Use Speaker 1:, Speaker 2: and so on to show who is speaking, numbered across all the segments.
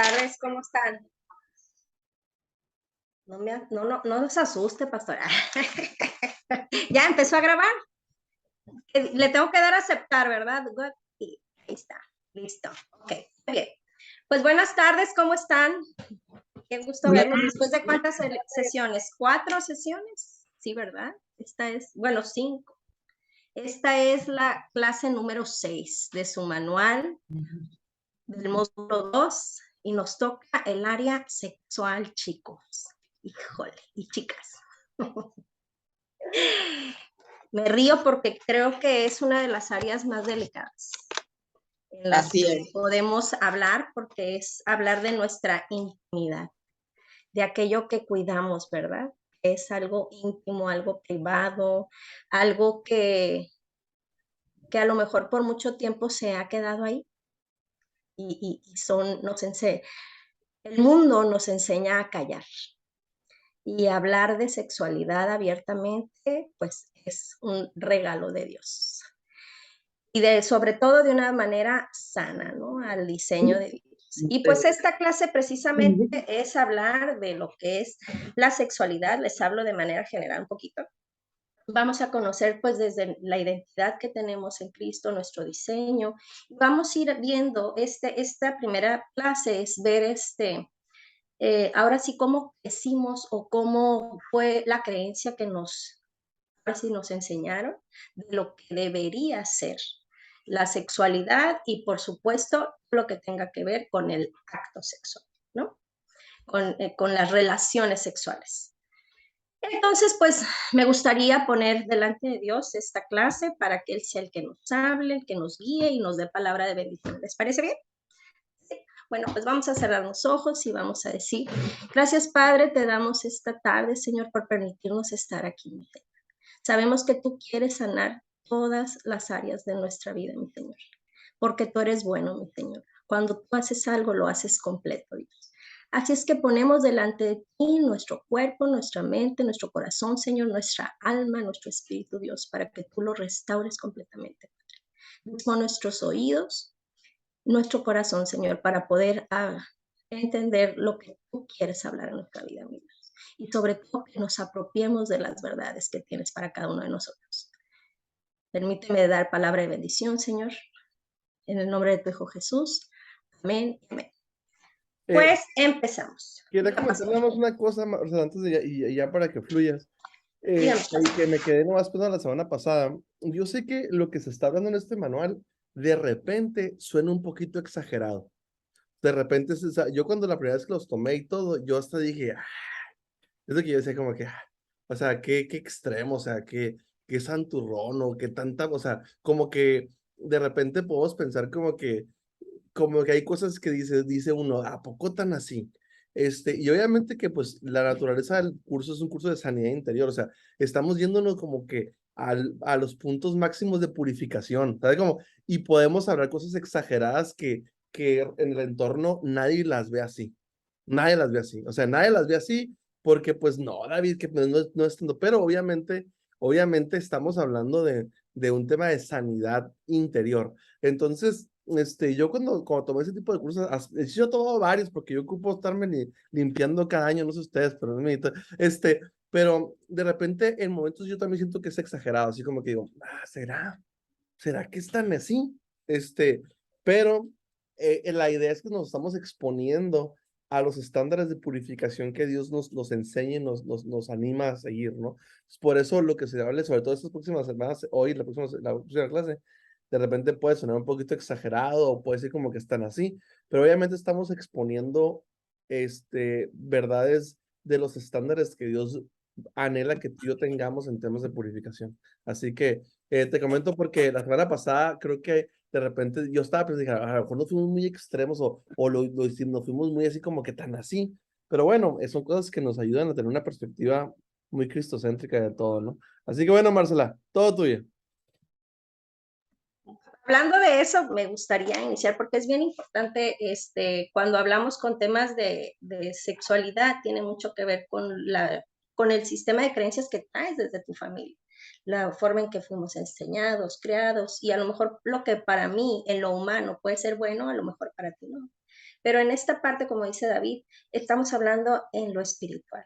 Speaker 1: tardes, ¿cómo están? No nos asuste, pastora. Ya empezó a grabar. Le tengo que dar a aceptar, ¿verdad? Good. Y ahí está, listo. Ok, muy bien. Pues buenas tardes, ¿cómo están? Qué gusto verlos. ¿Después de cuántas sesiones? ¿4 sesiones? Sí, ¿verdad? Esta es, bueno, 5. Esta es la clase número 6 de su manual del módulo 2 y nos toca el área sexual, chicos. Híjole, y chicas. Me río porque creo que es una de las áreas más delicadas en las que podemos hablar, porque es hablar de nuestra intimidad, de aquello que cuidamos, ¿verdad? Es algo íntimo, algo privado, algo que a lo mejor por mucho tiempo se ha quedado ahí y el mundo nos enseña a callar. Y hablar de sexualidad abiertamente, pues es un regalo de Dios. Y sobre todo de una manera sana, ¿no? Al diseño de Dios. Y pues esta clase precisamente es hablar de lo que es la sexualidad. Les hablo de manera general un poquito. Vamos a conocer pues desde la identidad que tenemos en Cristo, nuestro diseño. Vamos a ir viendo, esta primera clase es ver ahora sí cómo crecimos o cómo fue la creencia que ahora sí nos enseñaron de lo que debería ser la sexualidad y por supuesto lo que tenga que ver con el acto sexual, ¿no? Con las relaciones sexuales. Entonces, pues me gustaría poner delante de Dios esta clase para que Él sea el que nos hable, el que nos guíe y nos dé palabra de bendición. ¿Les parece bien? Sí. Bueno, pues vamos a cerrar los ojos y vamos a decir, gracias Padre, te damos esta tarde, Señor, por permitirnos estar aquí, mi Señor. Sabemos que tú quieres sanar todas las áreas de nuestra vida, mi Señor, porque tú eres bueno, mi Señor. Cuando tú haces algo, lo haces completo, Dios. Así es que ponemos delante de ti nuestro cuerpo, nuestra mente, nuestro corazón, Señor, nuestra alma, nuestro espíritu, Dios, para que tú lo restaures completamente. Mismo nuestros oídos, nuestro corazón, Señor, para poder entender lo que tú quieres hablar en nuestra vida, mi Dios. Y sobre todo que nos apropiemos de las verdades que tienes para cada uno de nosotros. Permíteme dar palabra de bendición, Señor, en el nombre de tu Hijo Jesús. Amén. Amén. Pues empezamos.
Speaker 2: Quiero comentarnos una cosa, Marcela, antes de ya para que fluyas. Que me quedé nomás pensando la semana pasada. Yo sé que lo que se está hablando en este manual de repente suena un poquito exagerado. De repente, yo cuando la primera vez que los tomé y todo, yo hasta dije, es lo que yo decía como que, o sea, qué extremo, o sea, qué santurrón o qué tanta, o sea, como que de repente podemos pensar como que hay cosas que dice uno, ¿a poco tan así? Y obviamente que pues la naturaleza del curso es un curso de sanidad interior, o sea, estamos yéndonos como que a los puntos máximos de purificación, ¿sabes? Como, y podemos hablar cosas exageradas que en el entorno nadie las ve así, nadie las ve así, o sea, nadie las ve así porque pues no, David, que pues, no es tanto, pero obviamente estamos hablando de un tema de sanidad interior. Entonces, yo cuando tomé ese tipo de cursos, yo he tomado varios porque yo ocupo estarme limpiando cada año, no sé ustedes, pero no me pero de repente en momentos yo también siento que es exagerado, así como que digo, ¿será que están así? Pero la idea es que nos estamos exponiendo a los estándares de purificación que Dios nos enseña y nos anima a seguir, ¿no? Por eso lo que se hable, sobre todo estas próximas semanas, hoy, la próxima clase, de repente puede sonar un poquito exagerado o puede ser como que están así, pero obviamente estamos exponiendo verdades de los estándares que Dios anhela que tú y yo tengamos en temas de purificación. Así que te comento porque la semana pasada creo que de repente yo estaba pensando, a lo mejor no fuimos muy extremos o nos fuimos muy así como que tan así, pero bueno, son cosas que nos ayudan a tener una perspectiva muy cristocéntrica de todo, ¿no? Así que bueno, Marcela, todo tuyo.
Speaker 1: Hablando de eso, me gustaría iniciar porque es bien importante, cuando hablamos con temas de sexualidad, tiene mucho que ver con el sistema de creencias que traes desde tu familia, la forma en que fuimos enseñados, creados, y a lo mejor lo que para mí en lo humano puede ser bueno, a lo mejor para ti no. Pero en esta parte, como dice David, estamos hablando en lo espiritual.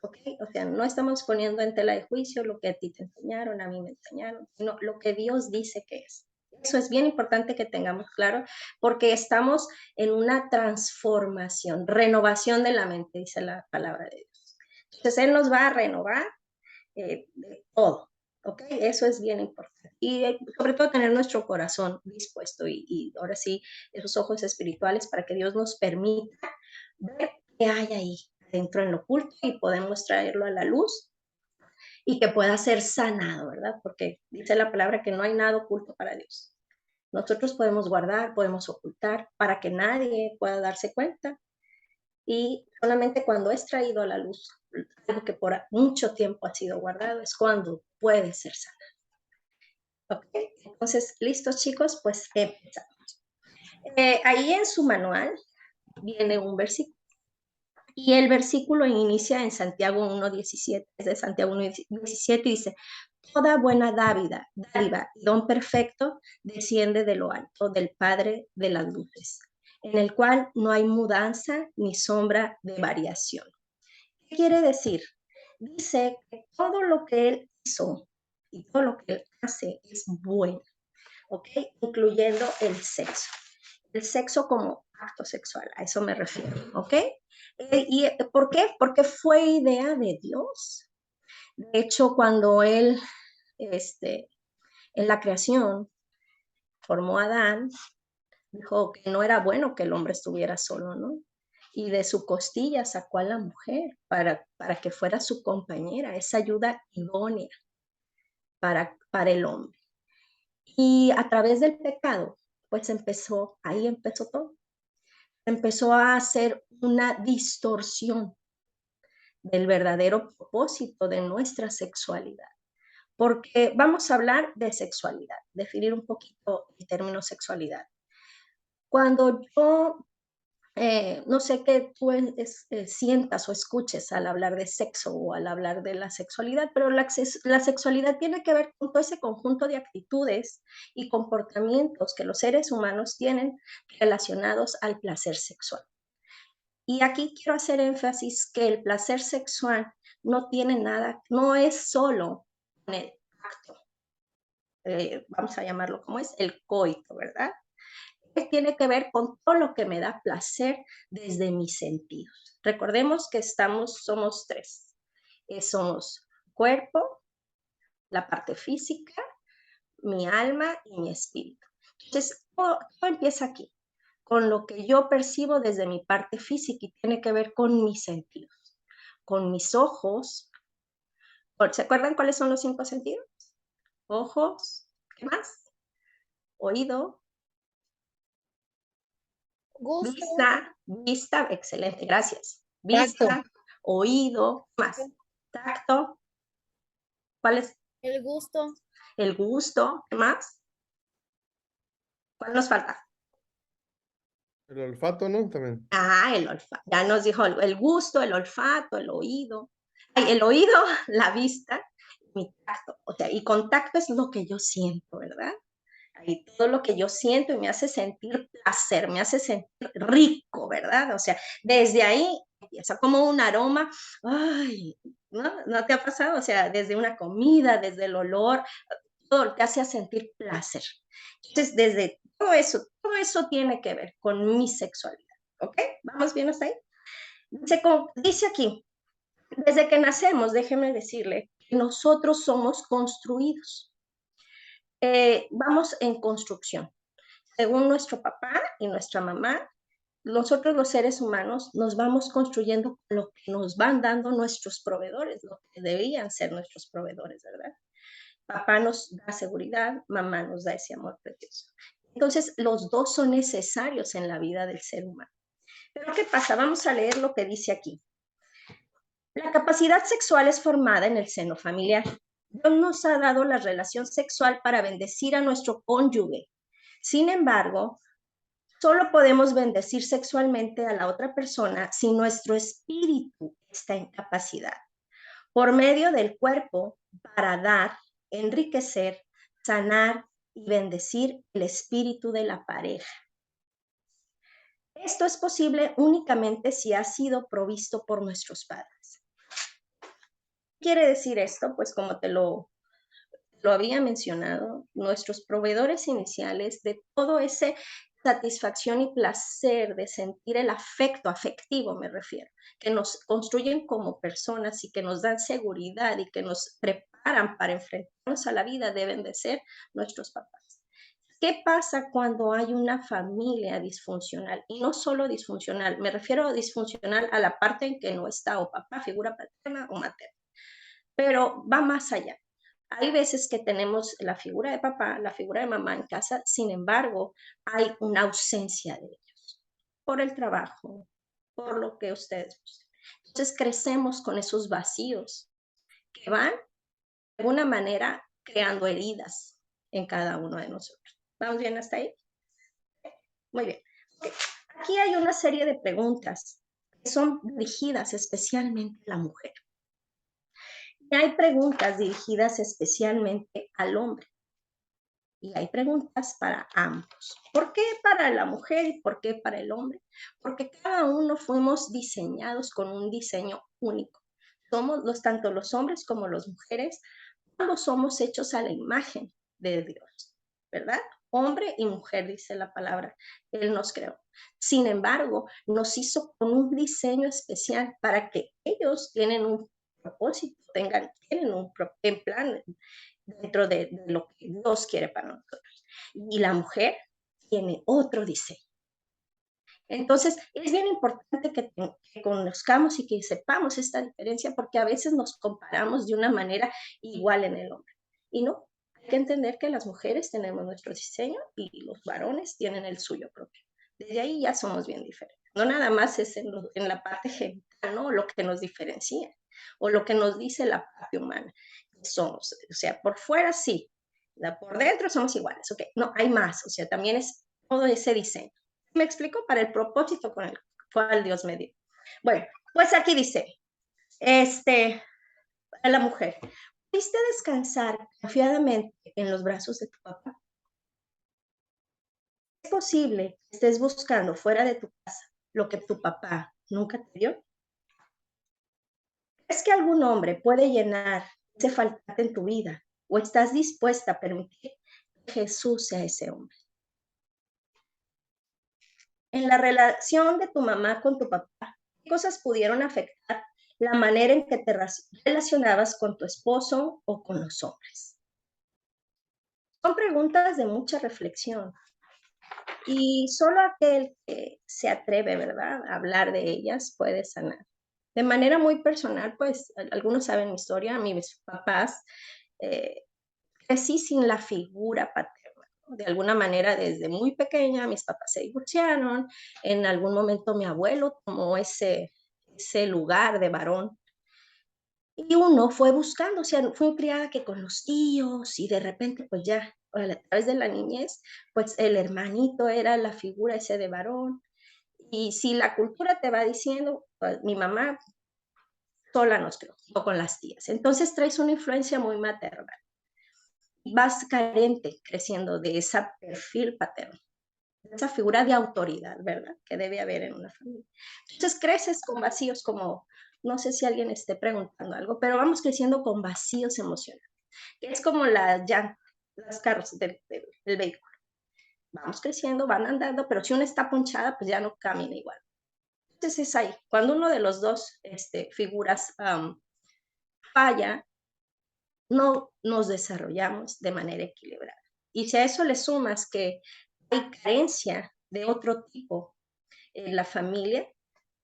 Speaker 1: ¿Ok? O sea, no estamos poniendo en tela de juicio lo que a ti te enseñaron, a mí me enseñaron, sino lo que Dios dice que es. Eso es bien importante que tengamos claro, porque estamos en una transformación, renovación de la mente, dice la palabra de Dios. Entonces, Él nos va a renovar de todo, ¿ok? Eso es bien importante. Y sobre todo tener nuestro corazón dispuesto y ahora sí, esos ojos espirituales para que Dios nos permita ver qué hay ahí dentro en lo oculto y podemos traerlo a la luz y que pueda ser sanado, ¿verdad? Porque dice la palabra que no hay nada oculto para Dios. Nosotros podemos guardar, podemos ocultar para que nadie pueda darse cuenta y solamente cuando es traído a la luz, algo que por mucho tiempo ha sido guardado, es cuando puede ser sanado. ¿Ok? Entonces, listos chicos, pues empezamos. Ahí en su manual viene un versículo. Y el versículo inicia en Santiago 1:17, es de Santiago 1:17 y dice, toda buena dádiva y don perfecto desciende de lo alto, del Padre de las luces, en el cual no hay mudanza ni sombra de variación. ¿Qué quiere decir? Dice que todo lo que Él hizo y todo lo que Él hace es bueno, ¿ok? Incluyendo el sexo. El sexo como acto sexual, a eso me refiero, ¿ok? ¿Y por qué? Porque fue idea de Dios. De hecho, cuando Él, en la creación, formó a Adán, dijo que no era bueno que el hombre estuviera solo, ¿no? Y de su costilla sacó a la mujer para que fuera su compañera, esa ayuda idónea para el hombre. Y a través del pecado, pues ahí empezó todo. Empezó a hacer una distorsión del verdadero propósito de nuestra sexualidad. Porque vamos a hablar de sexualidad, definir un poquito el término sexualidad. Cuando yo, no sé qué tú sientas o escuches al hablar de sexo o al hablar de la sexualidad, pero la sexualidad tiene que ver con todo ese conjunto de actitudes y comportamientos que los seres humanos tienen relacionados al placer sexual. Y aquí quiero hacer énfasis que el placer sexual no tiene nada, no es solo el acto, vamos a llamarlo como es, el coito, ¿verdad? Tiene que ver con todo lo que me da placer desde mis sentidos. Recordemos que somos tres. Somos cuerpo, la parte física, mi alma y mi espíritu. Entonces, todo empieza aquí, con lo que yo percibo desde mi parte física y tiene que ver con mis sentidos, con mis ojos. ¿Se acuerdan cuáles son los 5 sentidos? Ojos, ¿qué más? Oído,
Speaker 3: Gusto.
Speaker 1: vista, excelente, gracias.
Speaker 3: Tacto.
Speaker 1: Vista, oído, ¿qué más? Tacto, ¿cuál es?
Speaker 3: El gusto.
Speaker 1: El gusto, ¿qué más? ¿Cuál nos falta?
Speaker 2: El olfato, ¿no? También.
Speaker 1: El olfato. Ya nos dijo el gusto, el olfato, el oído. El oído, la vista, mi tacto. O sea, y con tacto es lo que yo siento, ¿verdad? Ahí todo lo que yo siento y me hace sentir placer, me hace sentir rico, ¿verdad? O sea, desde ahí empieza como un aroma, ay, ¿no? ¿No te ha pasado? O sea, desde una comida, desde el olor, todo te hace sentir placer. Entonces, desde todo eso tiene que ver con mi sexualidad, ¿ok? ¿Vamos bien hasta ahí? Dice aquí, desde que nacemos, déjeme decirle, nosotros somos construidos. Vamos en construcción. Según nuestro papá y nuestra mamá, nosotros los seres humanos nos vamos construyendo lo que nos van dando nuestros proveedores, lo que deberían ser nuestros proveedores, ¿verdad? Papá nos da seguridad, mamá nos da ese amor precioso. Entonces, los dos son necesarios en la vida del ser humano. Pero ¿qué pasa? Vamos a leer lo que dice aquí. La capacidad sexual es formada en el seno familiar. Dios nos ha dado la relación sexual para bendecir a nuestro cónyuge. Sin embargo, solo podemos bendecir sexualmente a la otra persona si nuestro espíritu está en capacidad, por medio del cuerpo, para dar, enriquecer, sanar y bendecir el espíritu de la pareja. Esto es posible únicamente si ha sido provisto por nuestros padres. ¿Qué quiere decir esto? Pues como te lo había mencionado, nuestros proveedores iniciales de todo ese satisfacción y placer de sentir el afecto afectivo, me refiero, que nos construyen como personas y que nos dan seguridad y que nos preparan para enfrentarnos a la vida, deben de ser nuestros papás. ¿Qué pasa cuando hay una familia disfuncional? Y no solo disfuncional, me refiero a disfuncional a la parte en que no está o papá, figura paterna o materna, pero va más allá. Hay veces que tenemos la figura de papá, la figura de mamá en casa, sin embargo, hay una ausencia de ellos por el trabajo, por lo que ustedes gusten. Entonces crecemos con esos vacíos que van de alguna manera creando heridas en cada uno de nosotros. ¿Vamos bien hasta ahí? Muy bien. Okay. Aquí hay una serie de preguntas que son dirigidas especialmente a la mujer. Y hay preguntas dirigidas especialmente al hombre. Y hay preguntas para ambos. ¿Por qué para la mujer y por qué para el hombre? Porque cada uno fuimos diseñados con un diseño único. Somos tanto los hombres como las mujeres, ambos somos hechos a la imagen de Dios, ¿verdad? Hombre y mujer, dice la palabra. Él nos creó. Sin embargo, nos hizo con un diseño especial para que ellos tienen un propósito, tienen un plan dentro de lo que Dios quiere para nosotros. Y la mujer tiene otro diseño. Entonces, es bien importante que conozcamos y que sepamos esta diferencia porque a veces nos comparamos de una manera igual en el hombre. Y no, hay que entender que las mujeres tenemos nuestro diseño y los varones tienen el suyo propio. Desde ahí ya somos bien diferentes. No nada más es en la parte genital, ¿no? Lo que nos diferencia o lo que nos dice la parte humana. Somos, o sea, por fuera sí, por dentro somos iguales, ok. No, hay más, o sea, también es todo ese diseño. ¿Me explico? Para el propósito con el cual Dios me dio. Bueno, pues aquí dice, a la mujer, ¿pudiste descansar confiadamente en los brazos de tu papá? ¿Es posible que estés buscando fuera de tu casa lo que tu papá nunca te dio? ¿Crees que algún hombre puede llenar ese faltante en tu vida? ¿O estás dispuesta a permitir que Jesús sea ese hombre? En la relación de tu mamá con tu papá, ¿qué cosas pudieron afectar la manera en que te relacionabas con tu esposo o con los hombres? Son preguntas de mucha reflexión y solo aquel que se atreve, ¿verdad?, a hablar de ellas puede sanar. De manera muy personal, pues algunos saben mi historia, mis papás, crecí sin la figura paterna. De alguna manera, desde muy pequeña, mis papás se divorciaron. En algún momento mi abuelo tomó ese lugar de varón. Y uno fue buscando, o sea, fue criada que con los tíos y de repente, pues ya, a través de la niñez, pues el hermanito era la figura ese de varón. Y si la cultura te va diciendo, pues, mi mamá sola nos crió, o con las tías. Entonces traes una influencia muy materna. Vas carente creciendo de ese perfil paterno, de esa figura de autoridad, ¿verdad? Que debe haber en una familia. Entonces creces con vacíos como, no sé si alguien esté preguntando algo, pero vamos creciendo con vacíos emocionales, que es como las llantas, los carros del vehículo. Vamos creciendo, van andando, pero si una está ponchada, pues ya no camina igual. Entonces es ahí, cuando uno de los dos figuras falla, no nos desarrollamos de manera equilibrada. Y si a eso le sumas que hay carencia de otro tipo en la familia,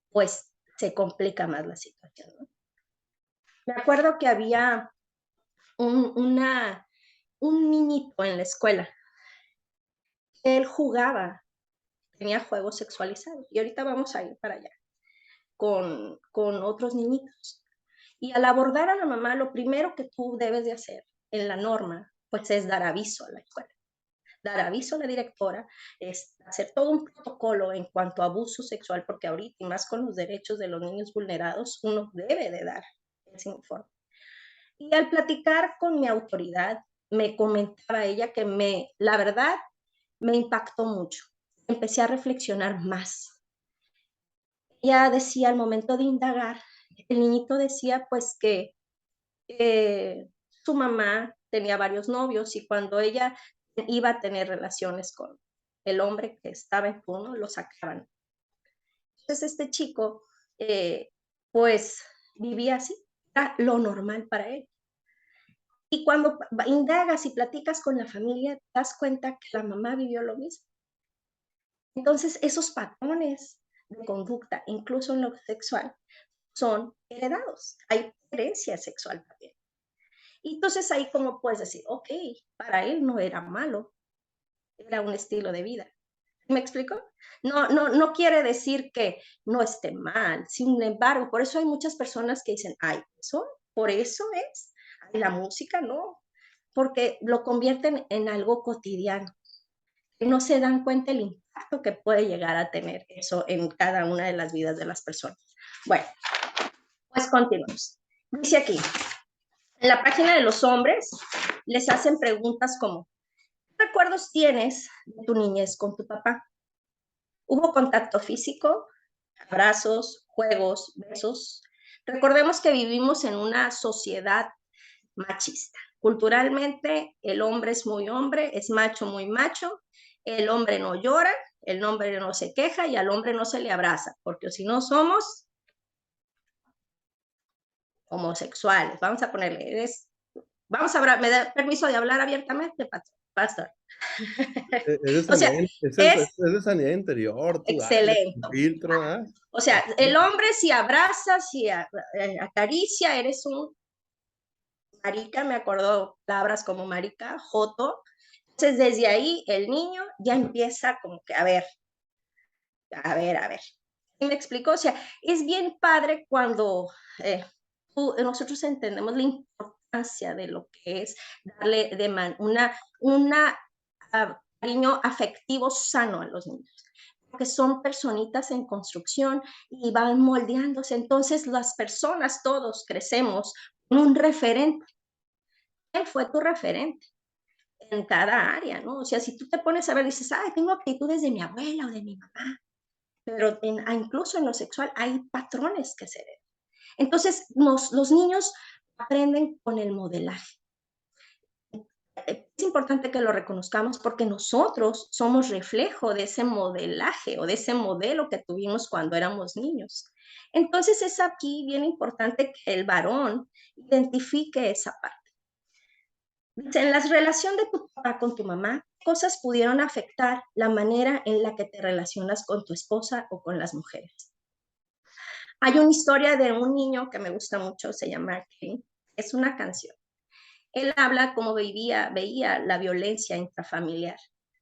Speaker 1: pues se complica más la situación, ¿no? Me acuerdo que había un niñito en la escuela. Él jugaba, tenía juegos sexualizados. Y ahorita vamos a ir para allá con otros niñitos. Y al abordar a la mamá, lo primero que tú debes de hacer en la norma, pues es dar aviso a la escuela. Dar aviso a la directora, es hacer todo un protocolo en cuanto a abuso sexual, porque ahorita, y más con los derechos de los niños vulnerados, uno debe de dar ese informe. Y al platicar con mi autoridad, me comentaba ella que la verdad, me impactó mucho. Empecé a reflexionar más ella decía al momento de indagar, el niñito decía pues que su mamá tenía varios novios y cuando ella iba a tener relaciones con el hombre que estaba en turno, lo sacaban. Entonces este chico, pues vivía así, era lo normal para él. Y cuando indagas y platicas con la familia, te das cuenta que la mamá vivió lo mismo. Entonces esos patrones de conducta, incluso en lo sexual, son heredados. Hay herencia sexual también. Y entonces ahí como puedes decir, ok, para él no era malo, era un estilo de vida. ¿Me explico? No quiere decir que no esté mal. Sin embargo, por eso hay muchas personas que dicen, ay, eso, por eso es. Ay, la música no, porque lo convierten en algo cotidiano. No se dan cuenta el impacto que puede llegar a tener eso en cada una de las vidas de las personas. Bueno, pues continuamos. Dice aquí, en la página de los hombres les hacen preguntas como, ¿qué recuerdos tienes de tu niñez con tu papá? ¿Hubo contacto físico, abrazos, juegos, besos? Recordemos que vivimos en una sociedad machista. Culturalmente, el hombre es muy hombre, es macho muy macho, el hombre no llora, el hombre no se queja y al hombre no se le abraza, porque si no somos homosexuales. Vamos a ponerle, vamos a hablar, ¿me da permiso de hablar abiertamente, pastor? O sea,
Speaker 2: Es
Speaker 1: es
Speaker 2: de sanidad interior, tú dale,
Speaker 1: excelente.
Speaker 2: filtro, ¿ah?
Speaker 1: O sea, el hombre si abraza, si acaricia, eres un marica, me acuerdo palabras como marica, joto. Entonces, desde ahí el niño ya empieza como que, a ver. ¿Y me explico? O sea, es bien padre cuando nosotros entendemos la importancia de lo que es darle de una cariño afectivo sano a los niños, porque son personitas en construcción y van moldeándose. Entonces, las personas, todos crecemos con un referente. ¿Quién fue tu referente? En cada área, ¿no? O sea, si tú te pones a ver, dices, ay, tengo actitudes de mi abuela o de mi mamá, pero incluso en lo sexual hay patrones que se ven. Entonces, los niños aprenden con el modelaje. Es importante que lo reconozcamos porque nosotros somos reflejo de ese modelaje o de ese modelo que tuvimos cuando éramos niños. Entonces, es aquí bien importante que el varón identifique esa parte. En la relación de tu papá con tu mamá, cosas pudieron afectar la manera en la que te relacionas con tu esposa o con las mujeres. Hay una historia de un niño que me gusta mucho, se llama Kevin. Es una canción. Él habla cómo veía la violencia intrafamiliar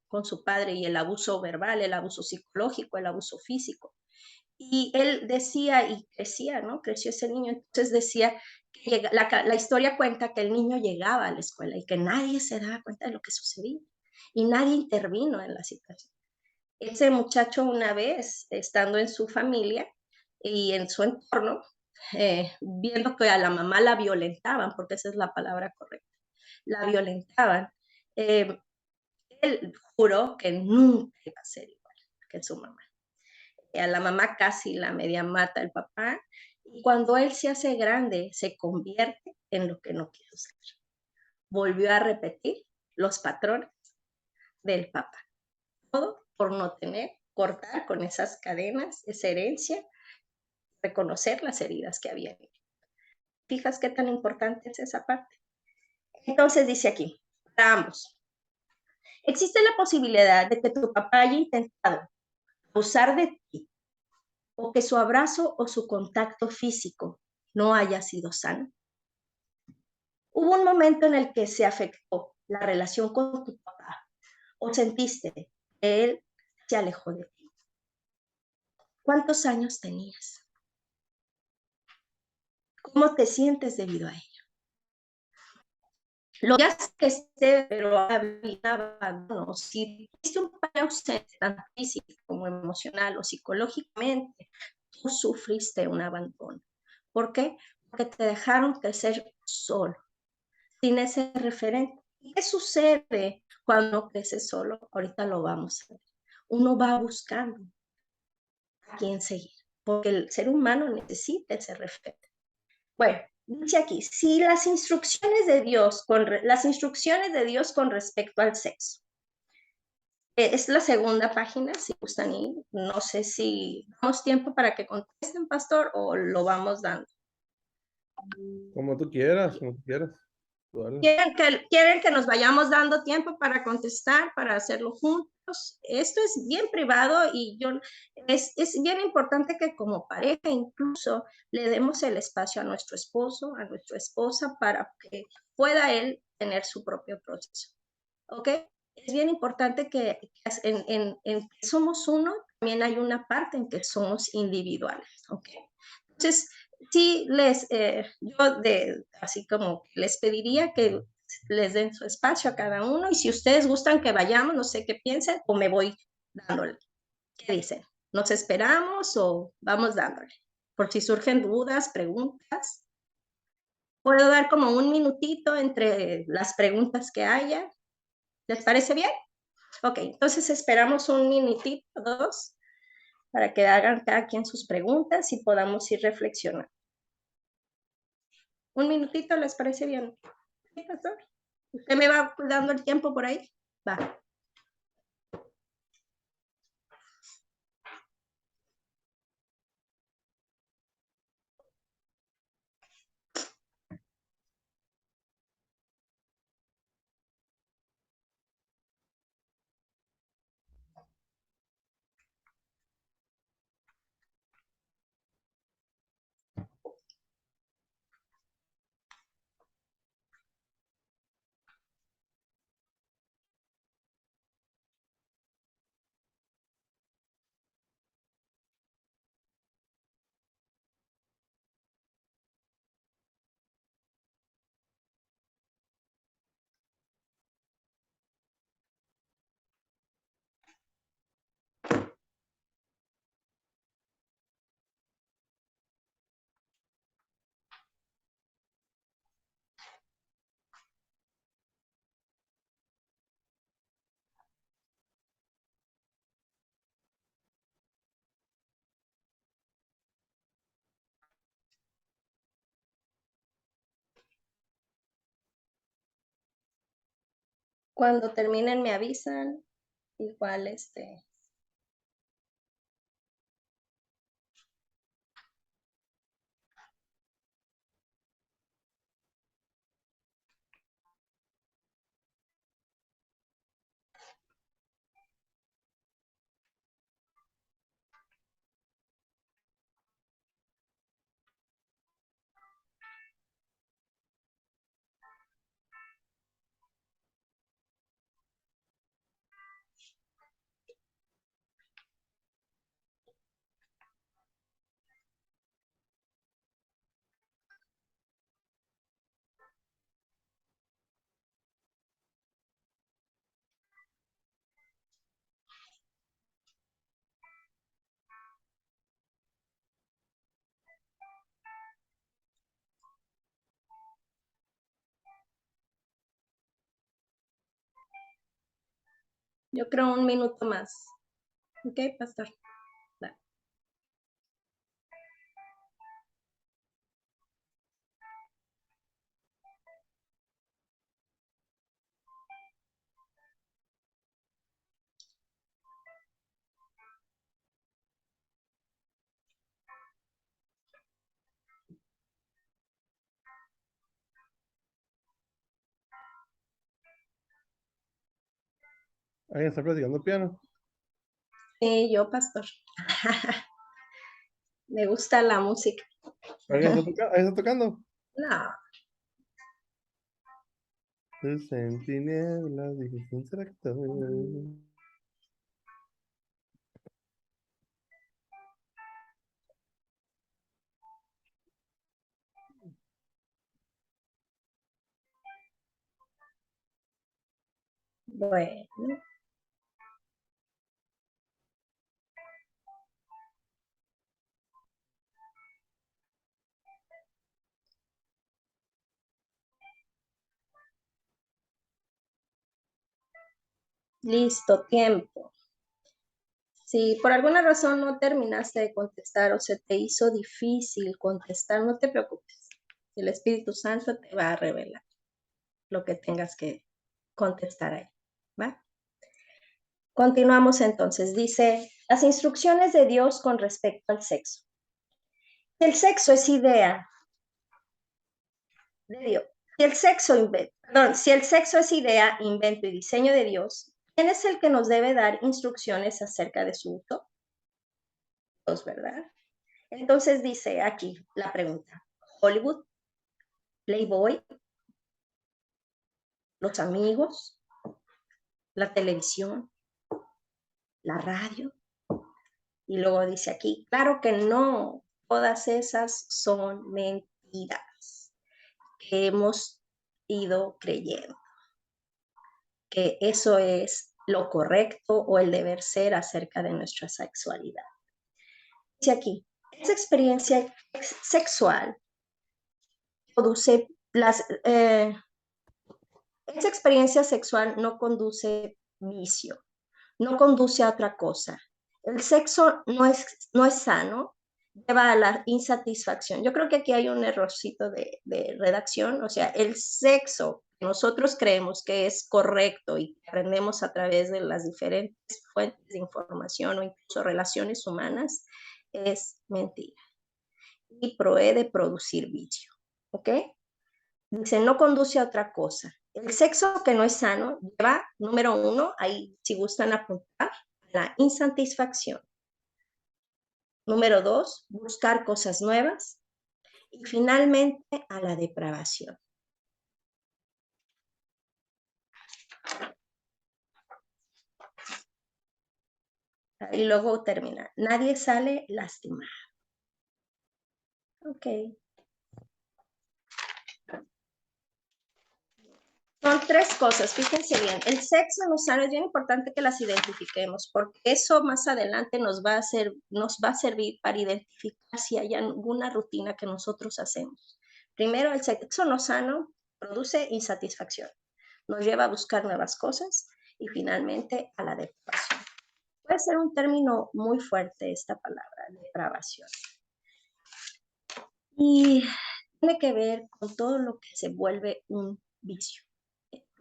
Speaker 1: con su padre y el abuso verbal, el abuso psicológico, el abuso físico. Y él decía, y crecía, ¿no? Creció ese niño, entonces decía, que la historia cuenta que el niño llegaba a la escuela y que nadie se daba cuenta de lo que sucedía y nadie intervino en la situación. Ese muchacho una vez, estando en su familia y en su entorno, viendo que a la mamá la violentaban, porque esa es la palabra correcta, la violentaban, eh, él juró que nunca iba a ser igual que su mamá. A la mamá casi la media mata el papá, y cuando él se hace grande, se convierte en lo que no quiso ser. Volvió a repetir los patrones del papá. Todo por no cortar con esas cadenas, esa herencia, reconocer las heridas que había. ¿Fijas qué tan importante es esa parte? Entonces dice aquí, para ambos, existe la posibilidad de que tu papá haya intentado abusar de ti o que su abrazo o su contacto físico no haya sido sano. Hubo un momento en el que se afectó la relación con tu papá o sentiste que él se alejó de ti. ¿Cuántos años tenías? ¿Cómo te sientes debido a ello? Lo que hace que esté, pero había abandono. Si tuviste un padre ausente, tanto físico como emocional o psicológicamente, tú sufriste un abandono. ¿Por qué? Porque te dejaron crecer solo, sin ese referente. ¿Y qué sucede cuando creces solo? Ahorita lo vamos a ver. Uno va buscando a quién seguir. porque el ser humano necesita ese respeto. Bueno, dice aquí, si las instrucciones de Dios con respecto al sexo. Es la segunda página, si gustan ir. No sé si damos tiempo para que contesten, pastor, o lo vamos dando.
Speaker 2: Como tú quieras, como tú quieras. Vale.
Speaker 1: ¿Quieren que nos vayamos dando tiempo para contestar, para hacerlo juntos? Esto es bien privado y es bien importante que como pareja incluso le demos el espacio a nuestro esposo, a nuestra esposa, para que pueda él tener su propio proceso. ¿Ok? Es bien importante que en que somos uno, también hay una parte en que somos individuales. ¿Ok? Entonces, sí, así como les pediría que les den su espacio a cada uno y si ustedes gustan que vayamos, no sé qué piensen, o me voy dándole. ¿Qué dicen? ¿Nos esperamos o vamos dándole? Por si surgen dudas, preguntas. ¿Puedo dar como un minutito entre las preguntas que haya? ¿Les parece bien? Ok, entonces esperamos un minutito, dos, para que hagan cada quien sus preguntas y podamos ir reflexionando. Un minutito, ¿les parece bien? ¿Sí, pastor? ¿Usted me va dando el tiempo por ahí? Va. Cuando terminen me avisan. Igual yo creo un minuto más. ¿Ok, pastor? Va.
Speaker 2: ¿Alguien está practicando piano?
Speaker 1: Sí, yo, pastor. Me gusta la música.
Speaker 2: ¿Alguien está tocando?
Speaker 1: No,
Speaker 2: Luz en tinieblas, dije, ¿quién será que está?
Speaker 1: bueno. Listo, tiempo. Si por alguna razón no terminaste de contestar o se te hizo difícil contestar, no te preocupes. El Espíritu Santo te va a revelar lo que tengas que contestar ahí, ¿va? Continuamos entonces. Dice, las instrucciones de Dios con respecto al sexo. El sexo es idea de Dios. Si el sexo es idea, invento y diseño de Dios, ¿quién es el que nos debe dar instrucciones acerca de su uso? Dios, ¿verdad? Entonces dice aquí la pregunta, Hollywood, Playboy, los amigos, la televisión, la radio, y luego dice aquí, claro que no, todas esas son mentiras que hemos ido creyendo, que eso es lo correcto o el deber ser acerca de nuestra sexualidad. Dice aquí, esa experiencia sexual produce esa experiencia sexual no conduce vicio, no conduce a otra cosa. El sexo no es sano, lleva a la insatisfacción. Yo creo que aquí hay un errorcito de redacción, o sea, el sexo nosotros creemos que es correcto y aprendemos a través de las diferentes fuentes de información o incluso relaciones humanas, es mentira y puede producir vicio, ¿ok? Dice, no conduce a otra cosa. El sexo que no es sano lleva, número 1, ahí si gustan apuntar, la insatisfacción. Número 2, buscar cosas nuevas. Y finalmente a la depravación. Y luego termina. Nadie sale lastimado. Ok. Son 3 cosas, fíjense bien. El sexo no sano es bien importante que las identifiquemos, porque eso más adelante nos va a servir para identificar si hay alguna rutina que nosotros hacemos. Primero, el sexo no sano produce insatisfacción, nos lleva a buscar nuevas cosas y finalmente a la depravación. Puede ser un término muy fuerte esta palabra, depravación. Y tiene que ver con todo lo que se vuelve un vicio.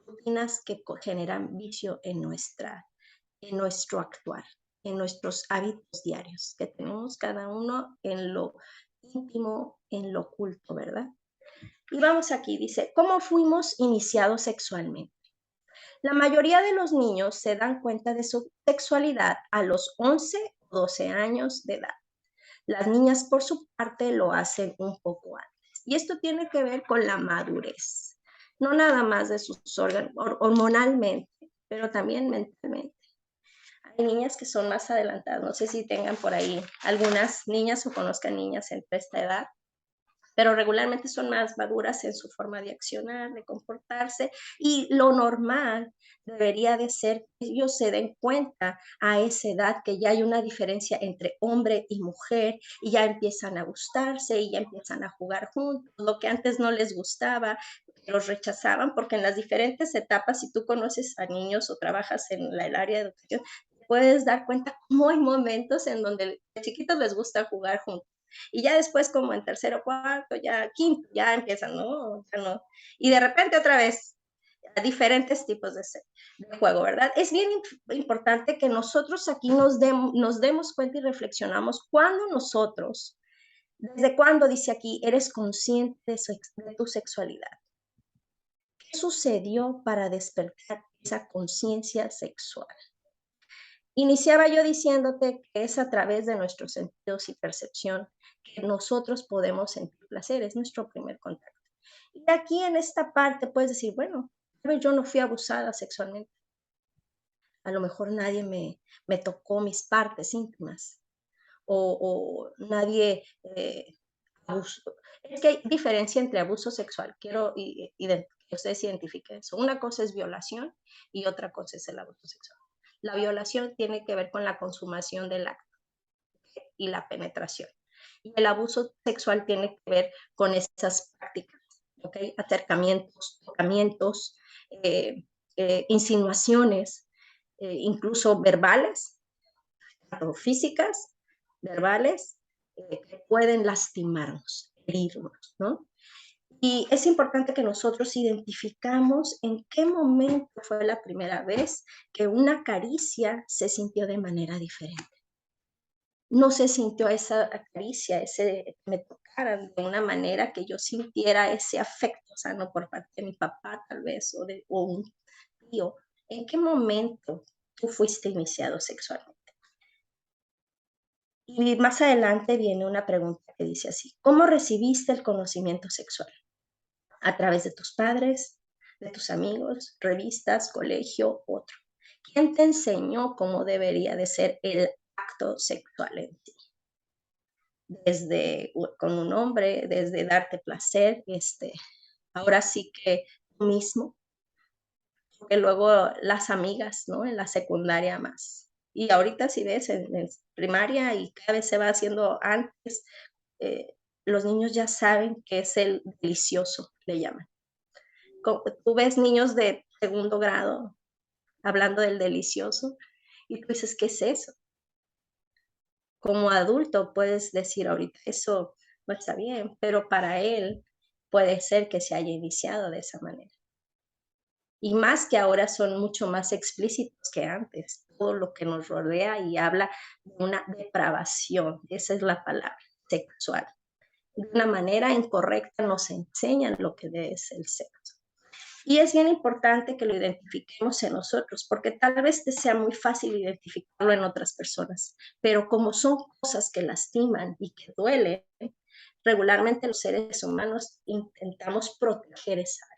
Speaker 1: Rutinas que generan vicio en nuestro actuar, en nuestros hábitos diarios que tenemos cada uno en lo íntimo, en lo oculto, ¿verdad? Y vamos aquí, dice, ¿cómo fuimos iniciados sexualmente? La mayoría de los niños se dan cuenta de su sexualidad a los 11 o 12 años de edad. Las niñas, por su parte, lo hacen un poco antes. Y esto tiene que ver con la madurez. No nada más de sus órganos, hormonalmente, pero también mentalmente. Hay niñas que son más adelantadas. No sé si tengan por ahí algunas niñas o conozcan niñas entre esta edad, pero regularmente son más maduras en su forma de accionar, de comportarse, y lo normal debería de ser que ellos se den cuenta a esa edad que ya hay una diferencia entre hombre y mujer, y ya empiezan a gustarse, y ya empiezan a jugar juntos, lo que antes no les gustaba, los rechazaban, porque en las diferentes etapas, si tú conoces a niños o trabajas en el área de educación, puedes dar cuenta cómo hay momentos en donde a chiquitos les gusta jugar juntos. Y ya después, como en tercero, cuarto, ya quinto, ya empiezan, ¿no? Ya no. Y de repente otra vez, diferentes tipos de juego, ¿verdad? Es bien importante que nosotros aquí nos demos cuenta y reflexionamos cuando nosotros, desde cuándo dice aquí, eres consciente de tu sexualidad. ¿Qué sucedió para despertar esa conciencia sexual? Iniciaba yo diciéndote que es a través de nuestros sentidos y percepción que nosotros podemos sentir placer, es nuestro primer contacto. Y aquí en esta parte puedes decir, bueno, yo no fui abusada sexualmente, a lo mejor nadie me tocó mis partes íntimas o nadie abusó. Es que hay diferencia entre abuso sexual, quiero que ustedes identifiquen eso. Una cosa es violación y otra cosa es el abuso sexual. La violación tiene que ver con la consumación del acto y la penetración. Y el abuso sexual tiene que ver con esas prácticas, ¿ok? Acercamientos, tocamientos, insinuaciones, incluso verbales, tanto físicas, verbales, que pueden lastimarnos, herirnos, ¿no? Y es importante que nosotros identificamos en qué momento fue la primera vez que una caricia se sintió de manera diferente. No se sintió esa caricia, ese que me tocaran de una manera que yo sintiera ese afecto sano por parte de mi papá, tal vez, o un tío. ¿En qué momento tú fuiste iniciado sexualmente? Y más adelante viene una pregunta que dice así: ¿cómo recibiste el conocimiento sexual? ¿A través de tus padres, de tus amigos, revistas, colegio, otro? ¿Quién te enseñó cómo debería de ser el acto sexual en ti? Desde con un hombre, desde darte placer, ahora sí que tú mismo, porque luego las amigas, ¿no? En la secundaria más. Y ahorita si ves en primaria y cada vez se va haciendo antes, eh, los niños ya saben qué es el delicioso, le llaman. Tú ves niños de segundo grado hablando del delicioso y tú dices, ¿qué es eso? Como adulto puedes decir ahorita, eso no está bien, pero para él puede ser que se haya iniciado de esa manera. Y más que ahora son mucho más explícitos que antes, todo lo que nos rodea y habla de una depravación, esa es la palabra, sexual. De una manera incorrecta nos enseñan lo que es el sexo. Y es bien importante que lo identifiquemos en nosotros, porque tal vez te sea muy fácil identificarlo en otras personas, pero como son cosas que lastiman y que duelen, regularmente los seres humanos intentamos proteger esa área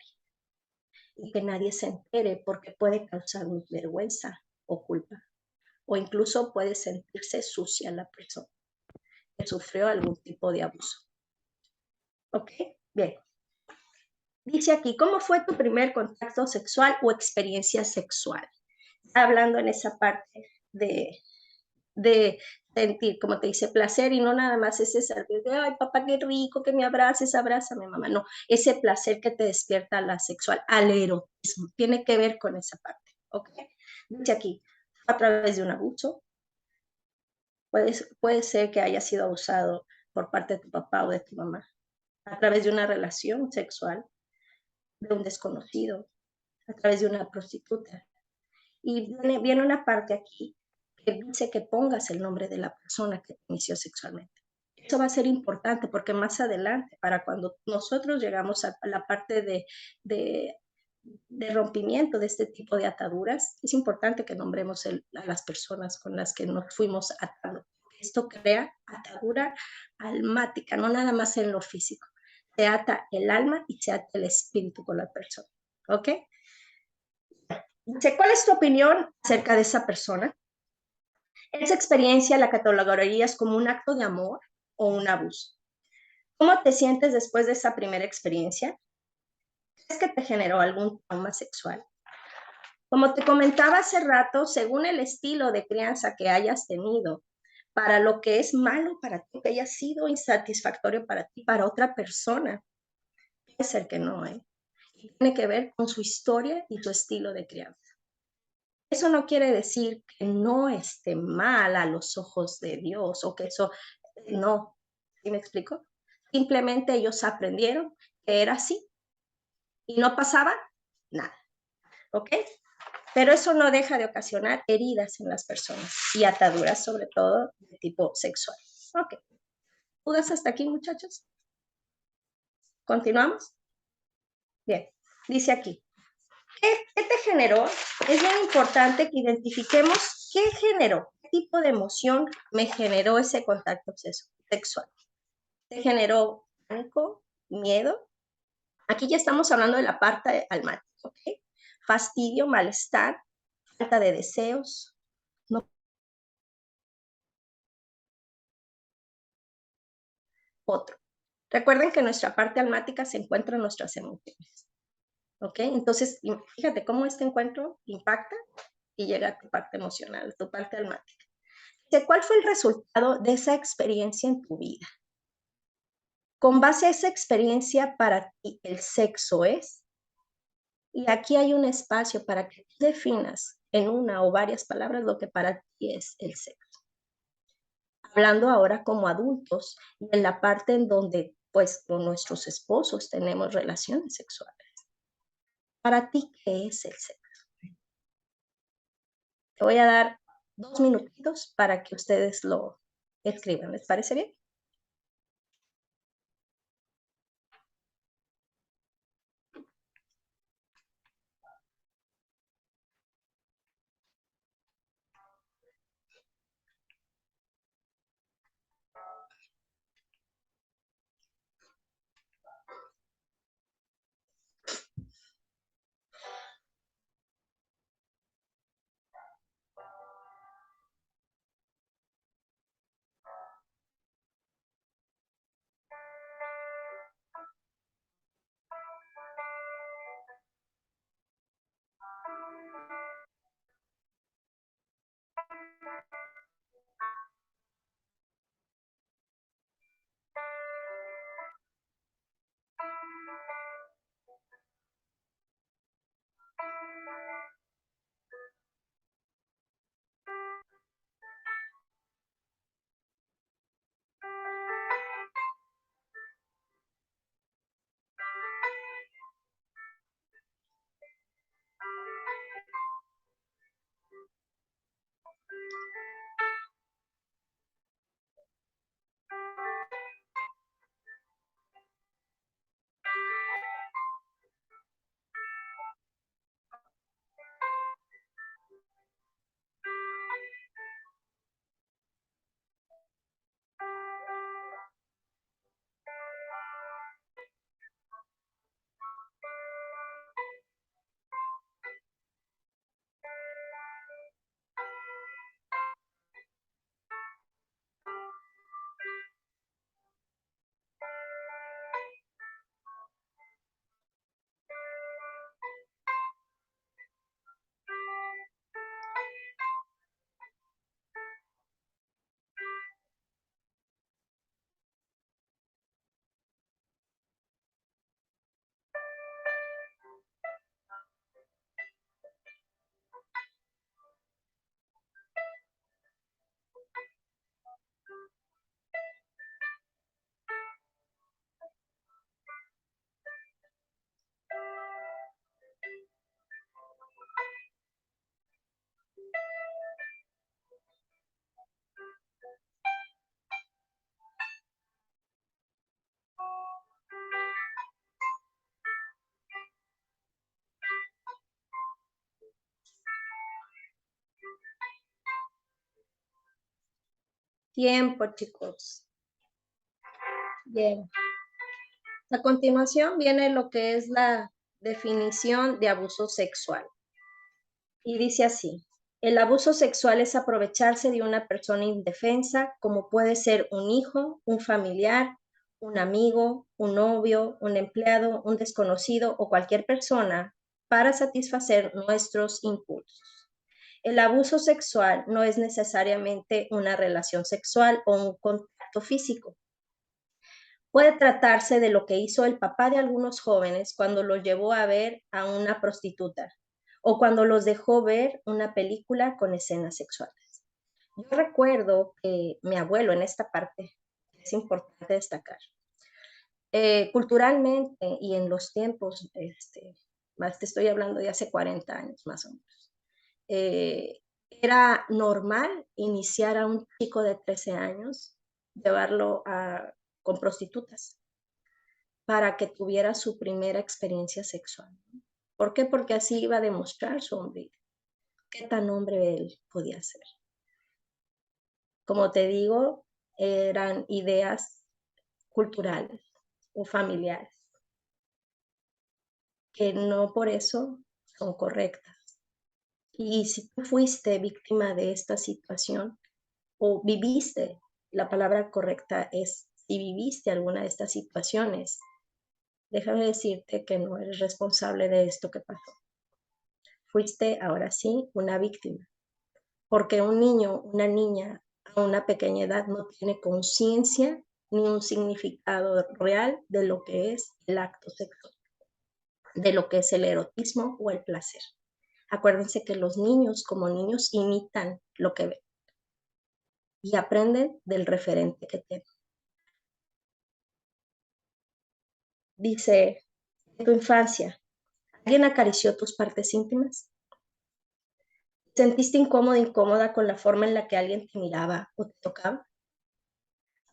Speaker 1: y que nadie se entere porque puede causarnos vergüenza o culpa, o incluso puede sentirse sucia la persona que sufrió algún tipo de abuso. ¿Ok? Bien. Dice aquí, ¿cómo fue tu primer contacto sexual o experiencia sexual? Está hablando en esa parte de sentir, como te dice, placer y no nada más ese sentir de, ay, papá, qué rico, que me abraces, abrázame, mamá. No, ese placer que te despierta la sexual, al erotismo, tiene que ver con esa parte, ¿ok? Dice aquí, a través de un abuso, puede ser que haya sido abusado por parte de tu papá o de tu mamá, a través de una relación sexual, de un desconocido, a través de una prostituta. Y viene una parte aquí que dice que pongas el nombre de la persona que te inició sexualmente. Eso va a ser importante porque más adelante, para cuando nosotros llegamos a la parte de rompimiento de este tipo de ataduras, es importante que nombremos a las personas con las que nos fuimos atando. Esto crea atadura almática, no nada más en lo físico. Se ata el alma y se ata el espíritu con la persona. ¿Ok? Dice, ¿cuál es tu opinión acerca de esa persona? ¿Esa experiencia la catalogarías como un acto de amor o un abuso? ¿Cómo te sientes después de esa primera experiencia? ¿Crees que te generó algún trauma sexual? Como te comentaba hace rato, según el estilo de crianza que hayas tenido, para lo que es malo para ti, que haya sido insatisfactorio para ti, para otra persona, puede ser que no, ¿eh? Y tiene que ver con su historia y su estilo de crianza. Eso no quiere decir que no esté mal a los ojos de Dios o que eso no, ¿sí me explico? Simplemente ellos aprendieron que era así y no pasaba nada, ¿ok? Pero eso no deja de ocasionar heridas en las personas y ataduras, sobre todo de tipo sexual. Ok. ¿Dudas hasta aquí, muchachos? ¿Continuamos? Bien. Dice aquí, ¿qué te generó? Es bien importante que identifiquemos qué generó, qué tipo de emoción me generó ese contacto sexual. ¿Te generó pánico, miedo? Aquí ya estamos hablando de la parte almática, ¿ok? Fastidio, malestar, falta de deseos. No. Otro. Recuerden que nuestra parte almática se encuentra en nuestras emociones. ¿Ok? Entonces, fíjate cómo este encuentro impacta y llega a tu parte emocional, a tu parte almática. ¿Cuál fue el resultado de esa experiencia en tu vida? Con base a esa experiencia, para ti el sexo es, y aquí hay un espacio para que tú definas en una o varias palabras lo que para ti es el sexo. hablando ahora como adultos y en la parte en donde pues con nuestros esposos tenemos relaciones sexuales. Para ti, ¿qué es el sexo? Te voy a dar 2 minutitos para que ustedes lo escriban. ¿Les parece bien? Tiempo, chicos. Bien. A continuación viene lo que es la definición de abuso sexual. Y dice así: el abuso sexual es aprovecharse de una persona indefensa, como puede ser un hijo, un familiar, un amigo, un novio, un empleado, un desconocido o cualquier persona, para satisfacer nuestros impulsos. El abuso sexual no es necesariamente una relación sexual o un contacto físico. Puede tratarse de lo que hizo el papá de algunos jóvenes cuando los llevó a ver a una prostituta o cuando los dejó ver una película con escenas sexuales. Yo recuerdo que mi abuelo, en esta parte, es importante destacar, culturalmente y en los tiempos, más te estoy hablando de hace 40 años más o menos, era normal iniciar a un chico de 13 años, llevarlo con prostitutas para que tuviera su primera experiencia sexual. ¿Por qué? Porque así iba a demostrar su hombría, qué tan hombre él podía ser. Como te digo, eran ideas culturales o familiares, que no por eso son correctas. Y si tú fuiste víctima de esta situación o viviste, la palabra correcta es si viviste alguna de estas situaciones, déjame decirte que no eres responsable de esto que pasó. Fuiste ahora sí una víctima, porque un niño, una niña a una pequeña edad no tiene conciencia ni un significado real de lo que es el acto sexual, de lo que es el erotismo o el placer. Acuérdense que los niños, como niños, imitan lo que ven. y aprenden del referente que tienen. Dice, en tu infancia, ¿alguien acarició tus partes íntimas? ¿Sentiste incómodo, incómoda con la forma en la que alguien te miraba o te tocaba?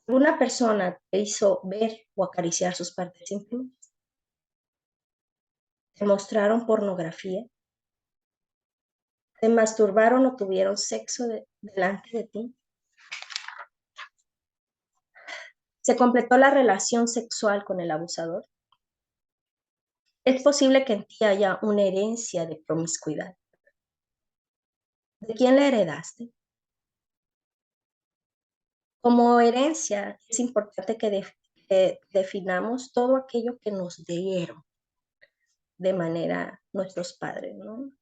Speaker 1: ¿Alguna persona te hizo ver o acariciar sus partes íntimas? ¿Te mostraron pornografía? ¿Te masturbaron o tuvieron sexo delante de ti? ¿Se completó la relación sexual con el abusador? Es posible que en ti haya una herencia de promiscuidad. ¿De quién la heredaste? Como herencia es importante que definamos todo aquello que nos dieron de manera nuestros padres, ¿no?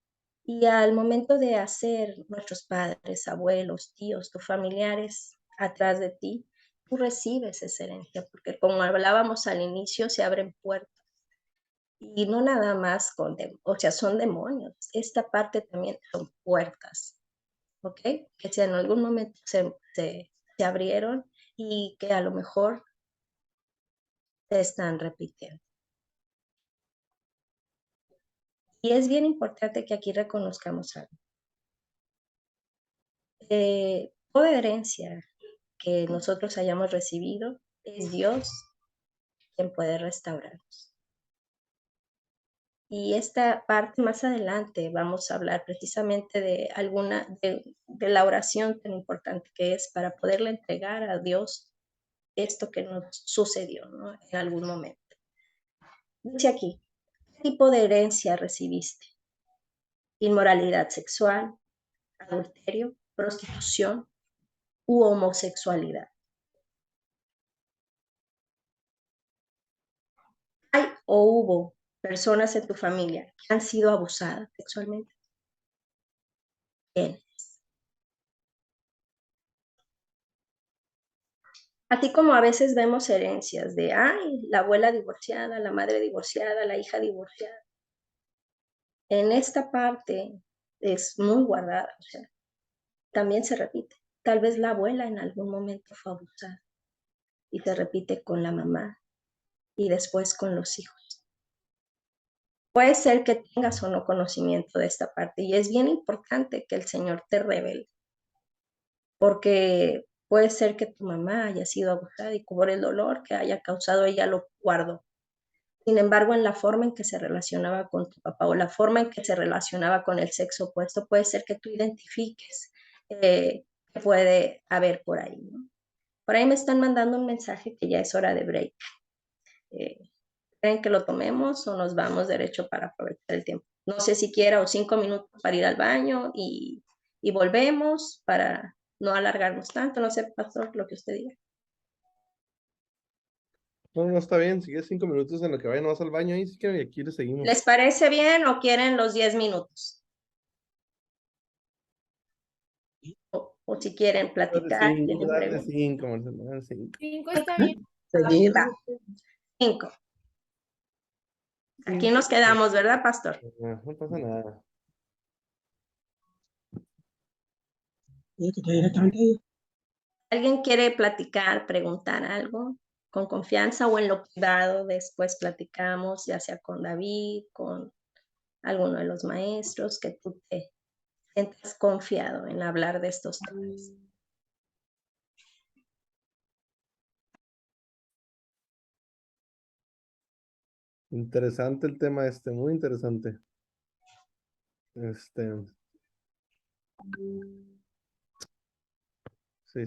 Speaker 1: Y al momento de hacer nuestros padres, abuelos, tíos, tus familiares atrás de ti, tú recibes esa herencia, porque como hablábamos al inicio, se abren puertas. Y no nada más o sea, son demonios. Esta parte también son puertas, ¿ok? Que si en algún momento se abrieron y que a lo mejor se están repitiendo. Y es bien importante que aquí reconozcamos algo. Toda herencia que nosotros hayamos recibido es Dios quien puede restaurarnos. Y esta parte más adelante vamos a hablar precisamente de de la oración tan importante que es para poderle entregar a Dios esto que nos sucedió, ¿no? En algún momento. Dice aquí, ¿qué tipo de herencia recibiste? Inmoralidad sexual, adulterio, prostitución u homosexualidad. ¿Hay o hubo personas en tu familia que han sido abusadas sexualmente? ¿Quiénes? Así como a veces vemos herencias de, ay, la abuela divorciada, la madre divorciada, la hija divorciada. En esta parte es muy guardada, o sea, también se repite. Tal vez la abuela en algún momento fue abusada y se repite con la mamá y después con los hijos. Puede ser que tengas o no conocimiento de esta parte y es bien importante que el Señor te revele, porque puede ser que tu mamá haya sido abusada y por el dolor que haya causado ella lo guardó. Sin embargo, en la forma en que se relacionaba con tu papá o la forma en que se relacionaba con el sexo opuesto, puede ser que tú identifiques que puede haber por ahí, ¿no? Por ahí me están mandando un mensaje que ya es hora de break. ¿Creen que lo tomemos o nos vamos derecho para aprovechar el tiempo? No sé si quiera o 5 minutos para ir al baño y volvemos para no alargarnos tanto. No sé, pastor, lo que usted diga.
Speaker 2: No, no está bien. Si quieres 5 minutos en lo que vayan más al baño ahí, si quieren, y aquí le seguimos.
Speaker 1: ¿Les parece bien o quieren los 10 minutos? O si quieren platicar, tienen
Speaker 2: Darle
Speaker 1: preguntas.
Speaker 2: 5, Marcelo, darle 5.
Speaker 3: 5 está bien.
Speaker 1: Ok, va. 5. Aquí nos quedamos, ¿verdad, pastor?
Speaker 2: No pasa nada.
Speaker 1: ¿Alguien quiere platicar, preguntar algo con confianza o en lo privado? Después platicamos, ya sea con David, con alguno de los maestros, que tú te sientas confiado en hablar de estos temas.
Speaker 2: Interesante el tema muy interesante. Sí,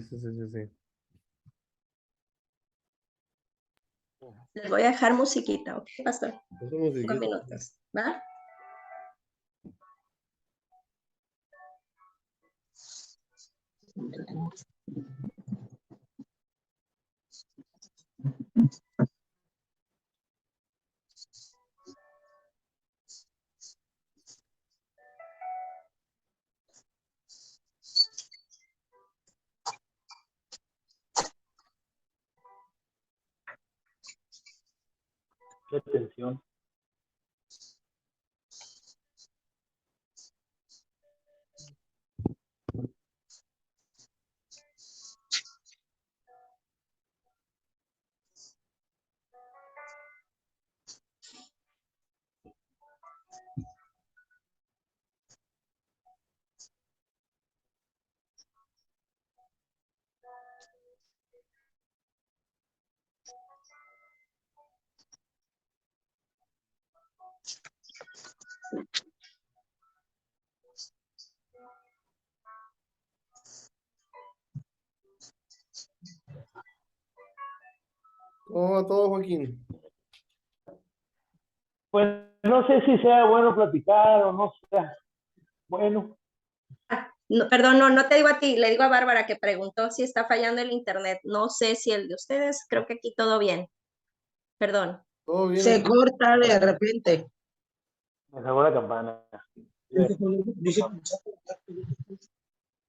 Speaker 2: sí, sí, sí, sí.
Speaker 1: Les voy a dejar musiquita, ¿ok, pastor?
Speaker 2: Eso
Speaker 1: 5
Speaker 2: musiquita.
Speaker 1: minutos, ¿va?
Speaker 4: Atención.
Speaker 2: ¿Cómo va todo, Joaquín?
Speaker 4: Pues no sé si sea bueno platicar o no sea bueno.
Speaker 1: No, perdón, no te digo a ti, le digo a Bárbara que preguntó si está fallando el internet. No sé si el de ustedes, creo que aquí todo bien. Perdón.
Speaker 2: ¿Todo bien
Speaker 5: Se
Speaker 2: aquí?
Speaker 5: corta de repente.
Speaker 4: Me sacó la campana.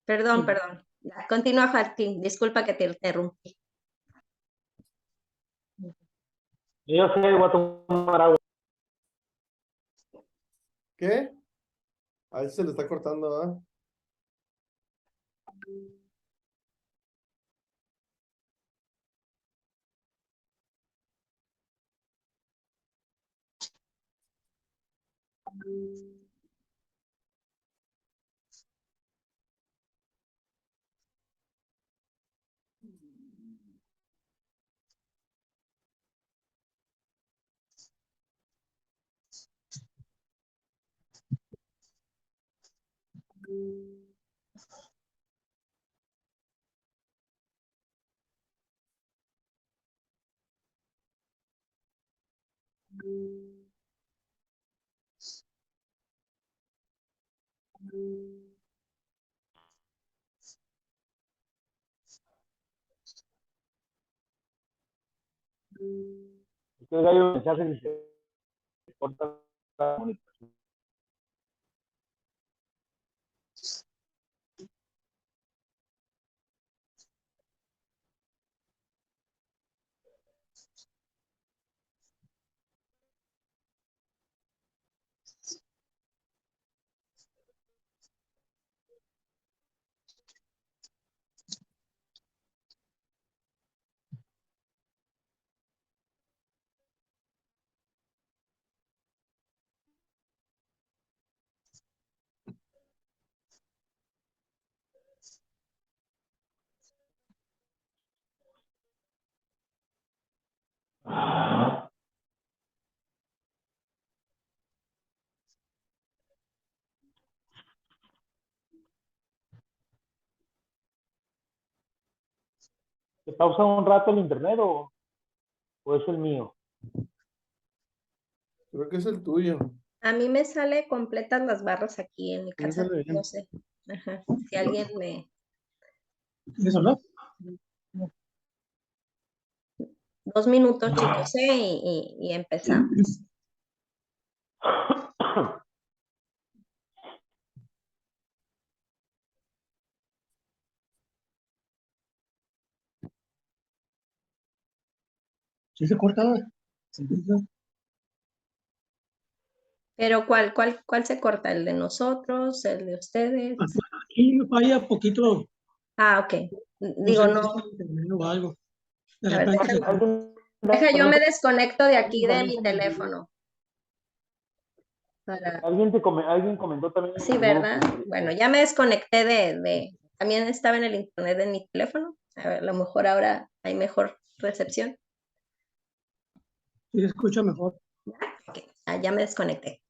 Speaker 1: Perdón. Ya, continúa, Joaquín. Disculpa que te interrumpí.
Speaker 4: Yo sé, voy a tomar agua.
Speaker 2: ¿Qué? A veces se le está cortando, ¿verdad?
Speaker 4: Ustedes hay un mensaje que se corta la comunicación. ¿Se pausa un rato el internet o es el mío?
Speaker 2: Creo que es el tuyo.
Speaker 1: A mí me sale completas las barras aquí en mi
Speaker 2: Me
Speaker 1: casa.
Speaker 2: sale bien.
Speaker 1: No sé. Ajá. Si alguien me...
Speaker 5: ¿Eso no?
Speaker 1: 2 minutos, chicos, y empezamos.
Speaker 5: ¿Sí se corta? Sí.
Speaker 1: Pero ¿cuál se corta? ¿El de nosotros? ¿El de ustedes?
Speaker 5: Aquí me falla poquito.
Speaker 1: Ah, ok.
Speaker 5: No
Speaker 1: Digo,
Speaker 5: sé
Speaker 1: no.
Speaker 5: si es internet o algo. De
Speaker 1: A ver,
Speaker 5: repente se
Speaker 1: deja, yo me desconecto de aquí de mi teléfono.
Speaker 4: Alguien comentó también en
Speaker 1: Sí,
Speaker 4: el grupo.
Speaker 1: ¿verdad? Bueno, ya me desconecté también estaba en el internet de mi teléfono. A ver, a lo mejor ahora hay mejor recepción.
Speaker 5: sí se escucha mejor.
Speaker 1: Ok, ya me desconecté.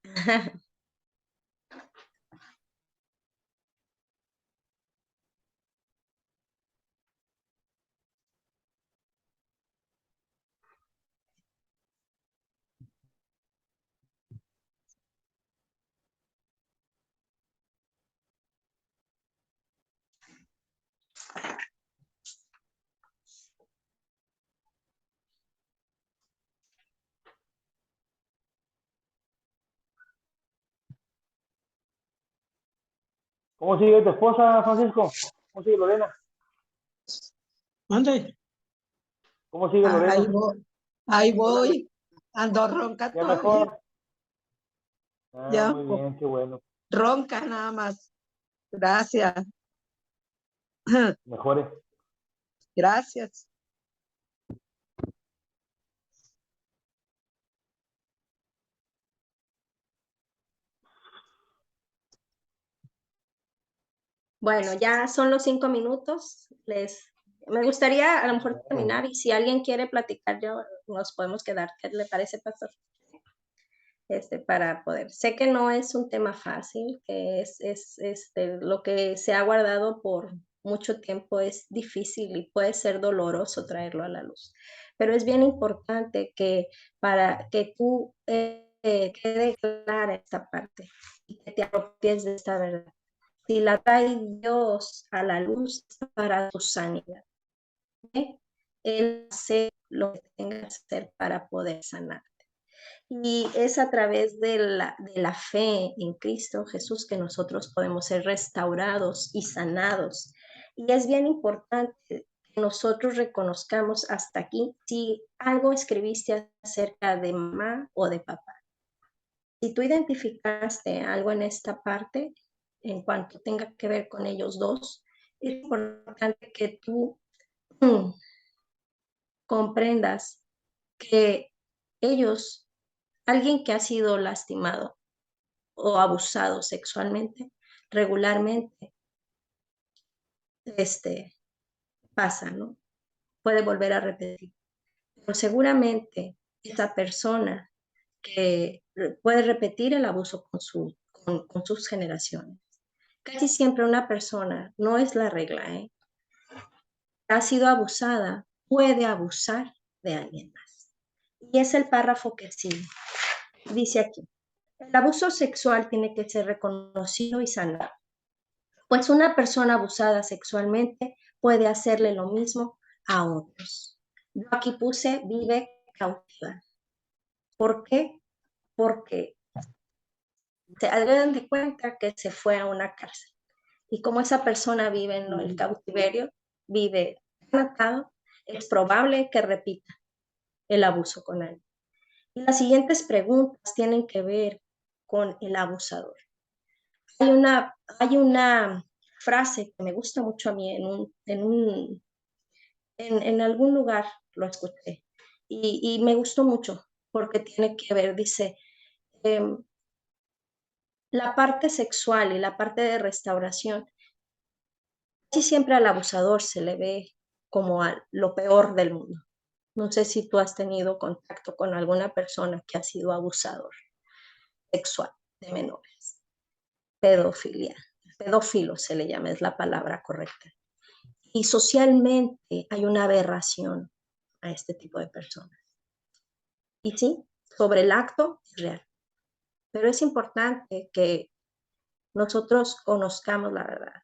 Speaker 4: ¿Cómo sigue tu esposa, Francisco? ¿Cómo sigue Lorena?
Speaker 5: Mande.
Speaker 4: ¿Cómo sigue
Speaker 5: Ahí
Speaker 4: Lorena?
Speaker 5: voy. Ahí voy. Ando ronca
Speaker 4: ¿Ya
Speaker 5: todavía.
Speaker 4: mejor?
Speaker 5: Ya
Speaker 4: Muy bien, qué bueno.
Speaker 5: ronca nada más. Gracias.
Speaker 4: Mejores.
Speaker 5: Gracias.
Speaker 1: Bueno, ya son los 5 minutos. Me gustaría a lo mejor terminar y si alguien quiere platicar, ya nos podemos quedar. ¿Qué le parece, pastor? para poder. Sé que no es un tema fácil, que es lo que se ha guardado por mucho tiempo es difícil y puede ser doloroso traerlo a la luz. Pero es bien importante que para que tú quede clara esta parte y que te apropies de esta verdad. Si la trae Dios a la luz es para tu sanidad. ¿Okay? Él hace lo que tenga que hacer para poder sanar. Y es a través de la fe en Cristo Jesús que nosotros podemos ser restaurados y sanados. Y es bien importante que nosotros reconozcamos hasta aquí si algo escribiste acerca de mamá o de papá. Si tú identificaste algo en esta parte, en cuanto tenga que ver con ellos dos, es importante que tú comprendas que ellos, alguien que ha sido lastimado o abusado sexualmente, regularmente pasa, ¿no? Puede volver a repetir. Pero seguramente esa persona que puede repetir el abuso con sus generaciones. Casi siempre una persona, no es la regla, ha sido abusada, puede abusar de alguien más. Y es el párrafo que sigue. Dice aquí, el abuso sexual tiene que ser reconocido y sanado, pues una persona abusada sexualmente puede hacerle lo mismo a otros. Yo aquí puse vive cautiva. ¿Por qué? Porque se hagan de cuenta que se fue a una cárcel. Y como esa persona vive en el cautiverio, vive atado, es probable que repita el abuso con él. Y las siguientes preguntas tienen que ver con el abusador. Hay una frase que me gusta mucho a mí en algún lugar lo escuché y me gustó mucho porque tiene que ver, dice, la parte sexual y la parte de restauración, casi siempre al abusador se le ve como a lo peor del mundo. No sé si tú has tenido contacto con alguna persona que ha sido abusador sexual de menores. Pedofilia. Pedófilo se le llama, es la palabra correcta. Y socialmente hay una aberración a este tipo de personas. Y sí, sobre el acto es real. Pero es importante que nosotros conozcamos la verdad.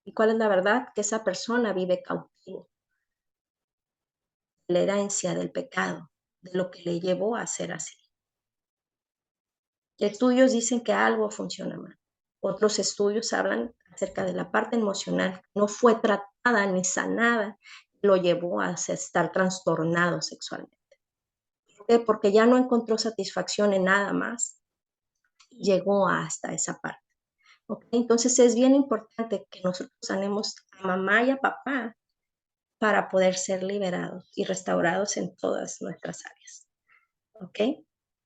Speaker 1: ¿Y cuál es la verdad? Que esa persona vive cautivo de la herencia del pecado, de lo que le llevó a ser así. Estudios dicen que algo funciona mal. Otros estudios hablan acerca de la parte emocional. No fue tratada ni sanada, lo llevó a estar trastornado sexualmente. ¿Por qué? Porque ya no encontró satisfacción en nada más. Llegó hasta esa parte. ¿Okay? Entonces es bien importante que nosotros sanemos a mamá y a papá para poder ser liberados y restaurados en todas nuestras áreas. ¿Ok?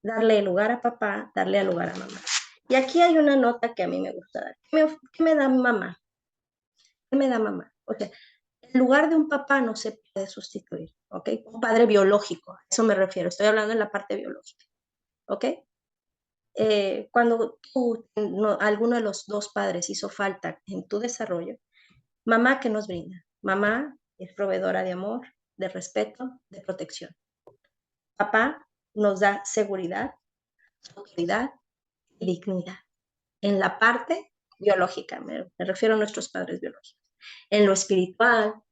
Speaker 1: Darle lugar a papá, darle lugar a mamá. Y aquí hay una nota que a mí me gusta dar. ¿Qué me da mamá? ¿Qué me da mamá? O sea, el lugar de un papá no se puede sustituir, ¿ok? Un padre biológico, a eso me refiero. Estoy hablando en la parte biológica, ¿ok? Cuando alguno de los dos padres hizo falta en tu desarrollo, mamá, ¿qué nos brinda? Mamá es proveedora de amor, de respeto, de protección. Papá nos da seguridad, autoridad y dignidad. En la parte biológica, me refiero a nuestros padres biológicos. En lo espiritual,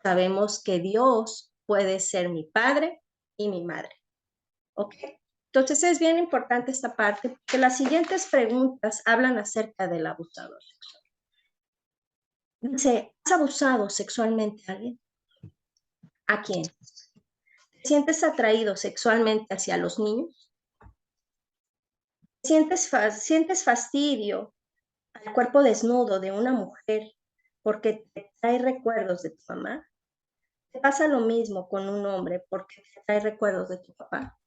Speaker 1: sabemos que Dios puede ser mi padre y mi madre. ¿Ok? Entonces es bien importante esta parte, porque las siguientes preguntas hablan acerca del abusador sexual. Dice, ¿has abusado sexualmente a alguien? ¿A quién? ¿Te sientes atraído sexualmente hacia los niños? ¿Sientes fastidio al cuerpo desnudo de una mujer porque te trae recuerdos de tu mamá? ¿Te pasa lo mismo con un hombre porque te trae recuerdos de tu papá?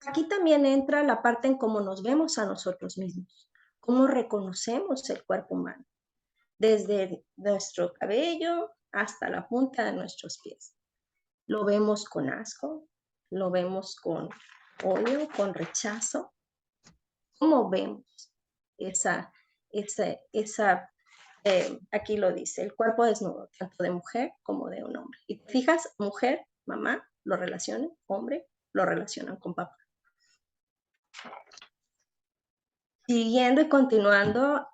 Speaker 1: Aquí también entra la parte en cómo nos vemos a nosotros mismos, cómo reconocemos el cuerpo humano, desde nuestro cabello hasta la punta de nuestros pies. Lo vemos con asco, lo vemos con odio, con rechazo. ¿Cómo vemos aquí lo dice, el cuerpo desnudo, tanto de mujer como de un hombre? Y te fijas, mujer, mamá, lo relacionan, hombre, lo relacionan con papá. Siguiendo y continuando,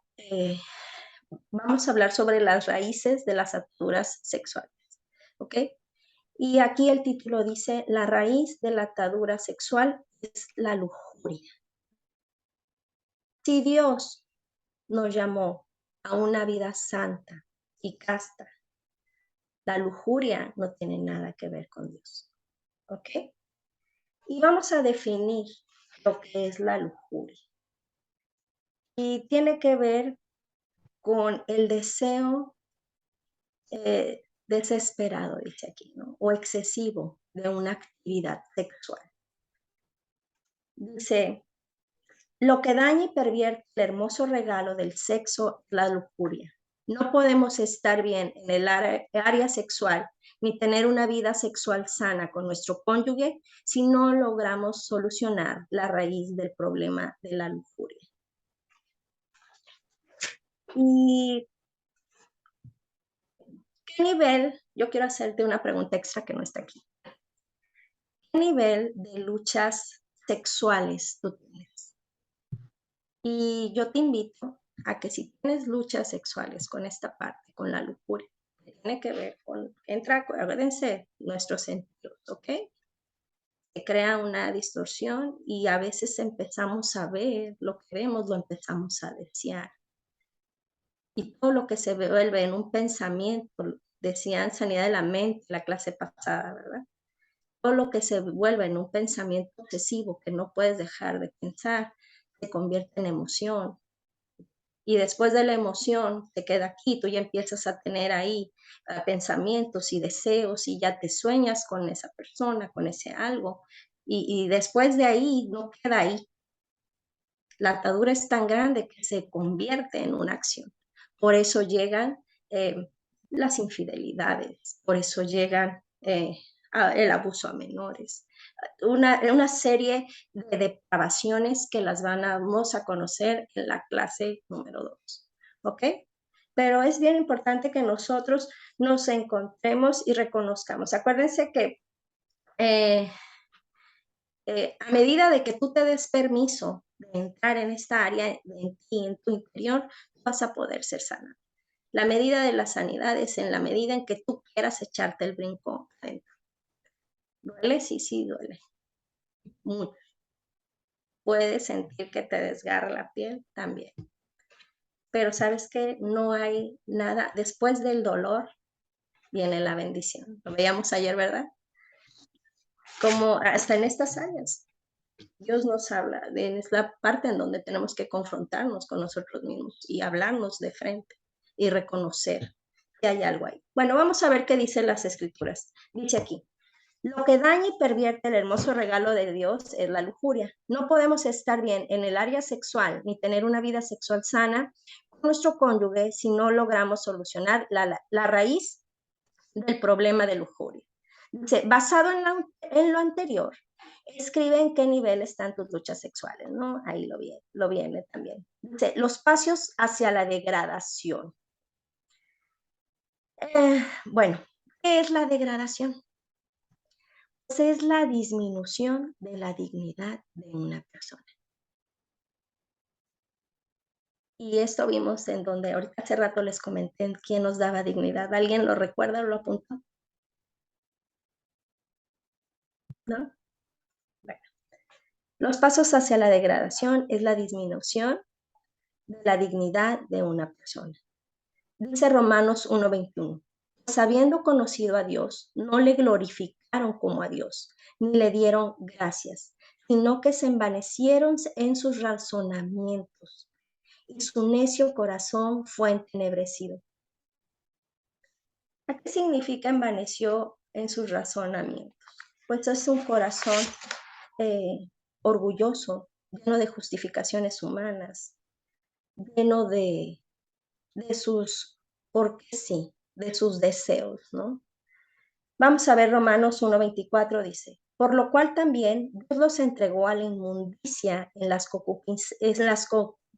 Speaker 1: vamos a hablar sobre las raíces de las ataduras sexuales, ¿ok? Y aquí el título dice, la raíz de la atadura sexual es la lujuria. Si Dios nos llamó a una vida santa y casta, la lujuria no tiene nada que ver con Dios, ¿ok? Y vamos a definir lo que es la lujuria. Y tiene que ver con el deseo desesperado, dice aquí, ¿no? O excesivo de una actividad sexual. Dice, lo que daña y pervierte el hermoso regalo del sexo es la lujuria. No podemos estar bien en el área sexual ni tener una vida sexual sana con nuestro cónyuge si no logramos solucionar la raíz del problema de la lujuria. ¿Y qué nivel? Yo quiero hacerte una pregunta extra que no está aquí. ¿Qué nivel de luchas sexuales tú tienes? Y yo te invito a que si tienes luchas sexuales con esta parte, con la lujuria, que tiene que ver con, acuérdense, nuestros sentidos, ¿ok? Se crea una distorsión y a veces empezamos a ver lo que vemos, lo empezamos a desear. Y todo lo que se vuelve en un pensamiento, decían sanidad de la mente, la clase pasada, ¿verdad? Todo lo que se vuelve en un pensamiento obsesivo que no puedes dejar de pensar, se convierte en emoción. Y después de la emoción te queda aquí, tú ya empiezas a tener ahí pensamientos y deseos y ya te sueñas con esa persona, con ese algo. Y después de ahí no queda ahí. La atadura es tan grande que se convierte en una acción. Por eso llegan las infidelidades, por eso llegan el abuso a menores. Una serie de depravaciones que las vamos a conocer en la clase número 2, ¿ok? Pero es bien importante que nosotros nos encontremos y reconozcamos. Acuérdense que a medida de que tú te des permiso de entrar en esta área en ti, en tu interior, vas a poder ser sana. La medida de la sanidad es en la medida en que tú quieras echarte el brinco adentro. ¿Duele? Sí, sí, duele. Mucho. Puedes sentir que te desgarra la piel también. Pero sabes que no hay nada, después del dolor viene la bendición. Lo veíamos ayer, ¿verdad? Como hasta en estas áreas. Dios nos habla, es la parte en donde tenemos que confrontarnos con nosotros mismos y hablarnos de frente y reconocer que hay algo ahí. Bueno, vamos a ver qué dicen las escrituras. Dice aquí, lo que daña y pervierte el hermoso regalo de Dios es la lujuria. No podemos estar bien en el área sexual ni tener una vida sexual sana con nuestro cónyuge si no logramos solucionar la raíz del problema de lujuria. Dice, basado en lo anterior, escribe en qué nivel están tus luchas sexuales, ¿no? Ahí lo viene también. Dice, los pasos hacia la degradación. Bueno, ¿qué es la degradación? Pues es la disminución de la dignidad de una persona. Y esto vimos en donde ahorita hace rato les comenté quién nos daba dignidad. ¿Alguien lo recuerda o lo apuntó? ¿No? Bueno. Los pasos hacia la degradación es la disminución de la dignidad de una persona. Dice Romanos 1:21, pues habiendo conocido a Dios, no le glorificaron como a Dios, ni le dieron gracias, sino que se envanecieron en sus razonamientos, y su necio corazón fue entenebrecido. ¿Qué significa envaneció en sus razonamientos? Pues es un corazón orgulloso, lleno de justificaciones humanas, lleno de sus, porque sí, de sus deseos, ¿no? Vamos a ver Romanos 1:24 dice, por lo cual también Dios los entregó a la inmundicia en las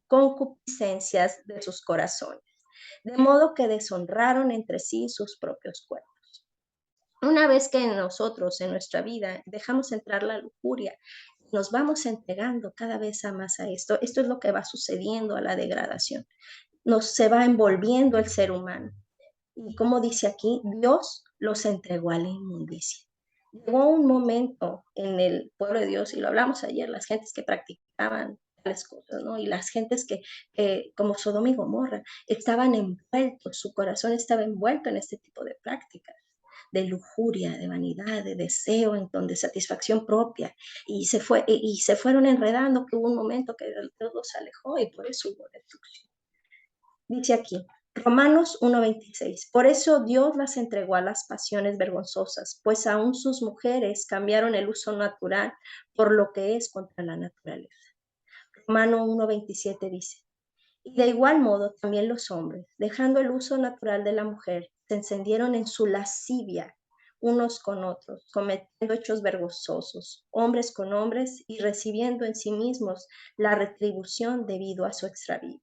Speaker 1: concupiscencias de sus corazones, de modo que deshonraron entre sí sus propios cuerpos. Una vez que nosotros en nuestra vida dejamos entrar la lujuria, nos vamos entregando cada vez más a esto. Esto es lo que va sucediendo a la degradación. Se va envolviendo el ser humano. Y como dice aquí, Dios los entregó a la inmundicia. Llegó un momento en el pueblo de Dios, y lo hablamos ayer, las gentes que practicaban tales cosas, ¿no? Y las gentes que, como Sodoma y Gomorra, estaban envueltos, su corazón estaba envuelto en este tipo de prácticas, de lujuria, de vanidad, de deseo, de satisfacción propia, y se fueron enredando, que hubo un momento que Dios los alejó y por eso hubo destrucción. Dice aquí, Romanos 1:26, por eso Dios las entregó a las pasiones vergonzosas, pues aún sus mujeres cambiaron el uso natural por lo que es contra la naturaleza. Romanos 1:27 dice, y de igual modo también los hombres, dejando el uso natural de la mujer, se encendieron en su lascivia unos con otros, cometiendo hechos vergonzosos, hombres con hombres, y recibiendo en sí mismos la retribución debido a su extravío.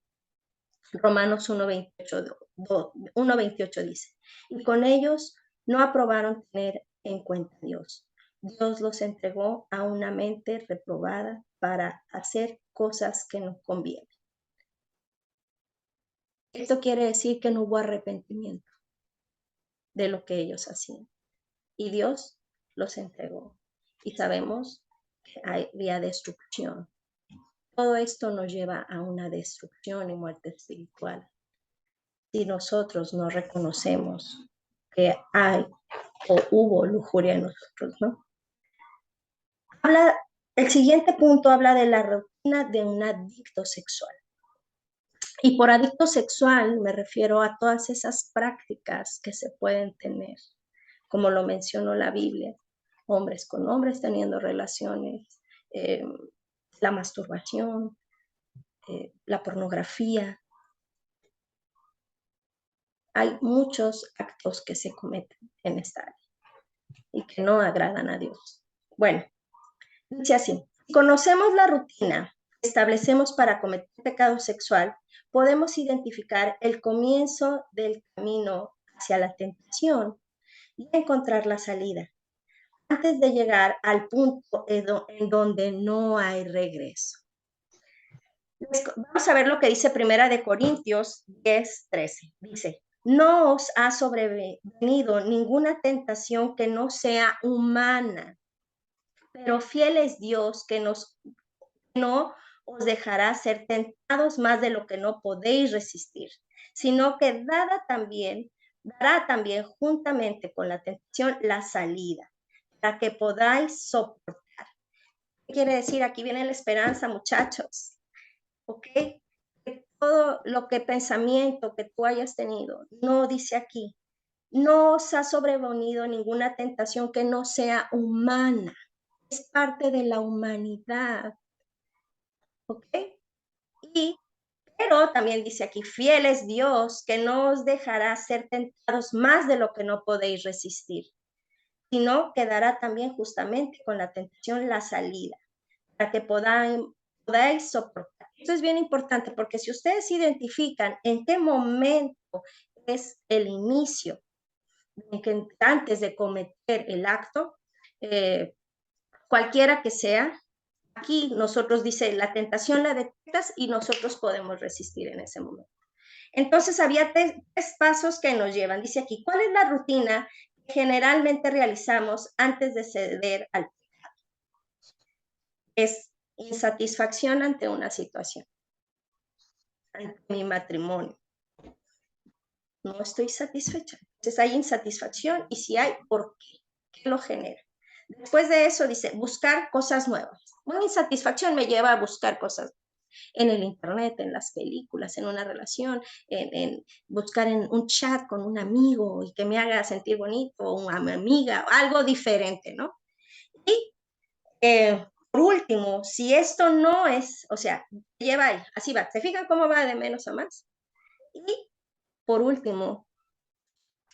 Speaker 1: Romanos 1:28 dice, y con ellos no aprobaron tener en cuenta a Dios. Dios los entregó a una mente reprobada para hacer cosas que no convienen. Esto quiere decir que no hubo arrepentimiento de lo que ellos hacían. Y Dios los entregó. Y sabemos que había destrucción. Todo esto nos lleva a una destrucción y muerte espiritual. Si nosotros no reconocemos que hay o hubo lujuria en nosotros, ¿no? El siguiente punto habla de la rutina de un adicto sexual. Y por adicto sexual me refiero a todas esas prácticas que se pueden tener, como lo mencionó la Biblia, hombres con hombres teniendo relaciones, la masturbación, la pornografía. Hay muchos actos que se cometen en esta área y que no agradan a Dios. Bueno, dice así, si conocemos la rutina que establecemos para cometer pecado sexual, podemos identificar el comienzo del camino hacia la tentación y encontrar la salida, antes de llegar al punto en donde no hay regreso. Vamos a ver lo que dice 1 Corintios 10:13. Dice, no os ha sobrevenido ninguna tentación que no sea humana, pero fiel es Dios que no os dejará ser tentados más de lo que no podéis resistir, sino que dará también juntamente con la tentación la salida, para que podáis soportar. ¿Qué quiere decir? Aquí viene la esperanza, muchachos. ¿Ok? Que todo lo que pensamiento que tú hayas tenido, no dice aquí, no os ha sobrevenido ninguna tentación que no sea humana. Es parte de la humanidad. ¿Ok? Pero también dice aquí, fiel es Dios que no os dejará ser tentados más de lo que no podéis resistir, sino que dará también justamente con la tentación la salida, para que podáis soportar. Esto es bien importante porque si ustedes identifican en qué momento es el inicio, antes de cometer el acto, cualquiera que sea, aquí nosotros dice, la tentación la detectas y nosotros podemos resistir en ese momento. Entonces había tres pasos que nos llevan. Dice aquí, ¿cuál es la rutina que generalmente realizamos antes de ceder al pecado? Es insatisfacción ante una situación, ante mi matrimonio. No estoy satisfecha. Entonces hay insatisfacción y si hay, ¿por qué? ¿Qué lo genera? Después de eso dice, buscar cosas nuevas. Una insatisfacción me lleva a buscar cosas en el internet, en las películas, en una relación, en buscar en un chat con un amigo y que me haga sentir bonito, o una amiga, algo diferente, ¿no? Y por último, si esto no es, o sea, lleva ahí, así va, ¿se fijan cómo va de menos a más? Y por último,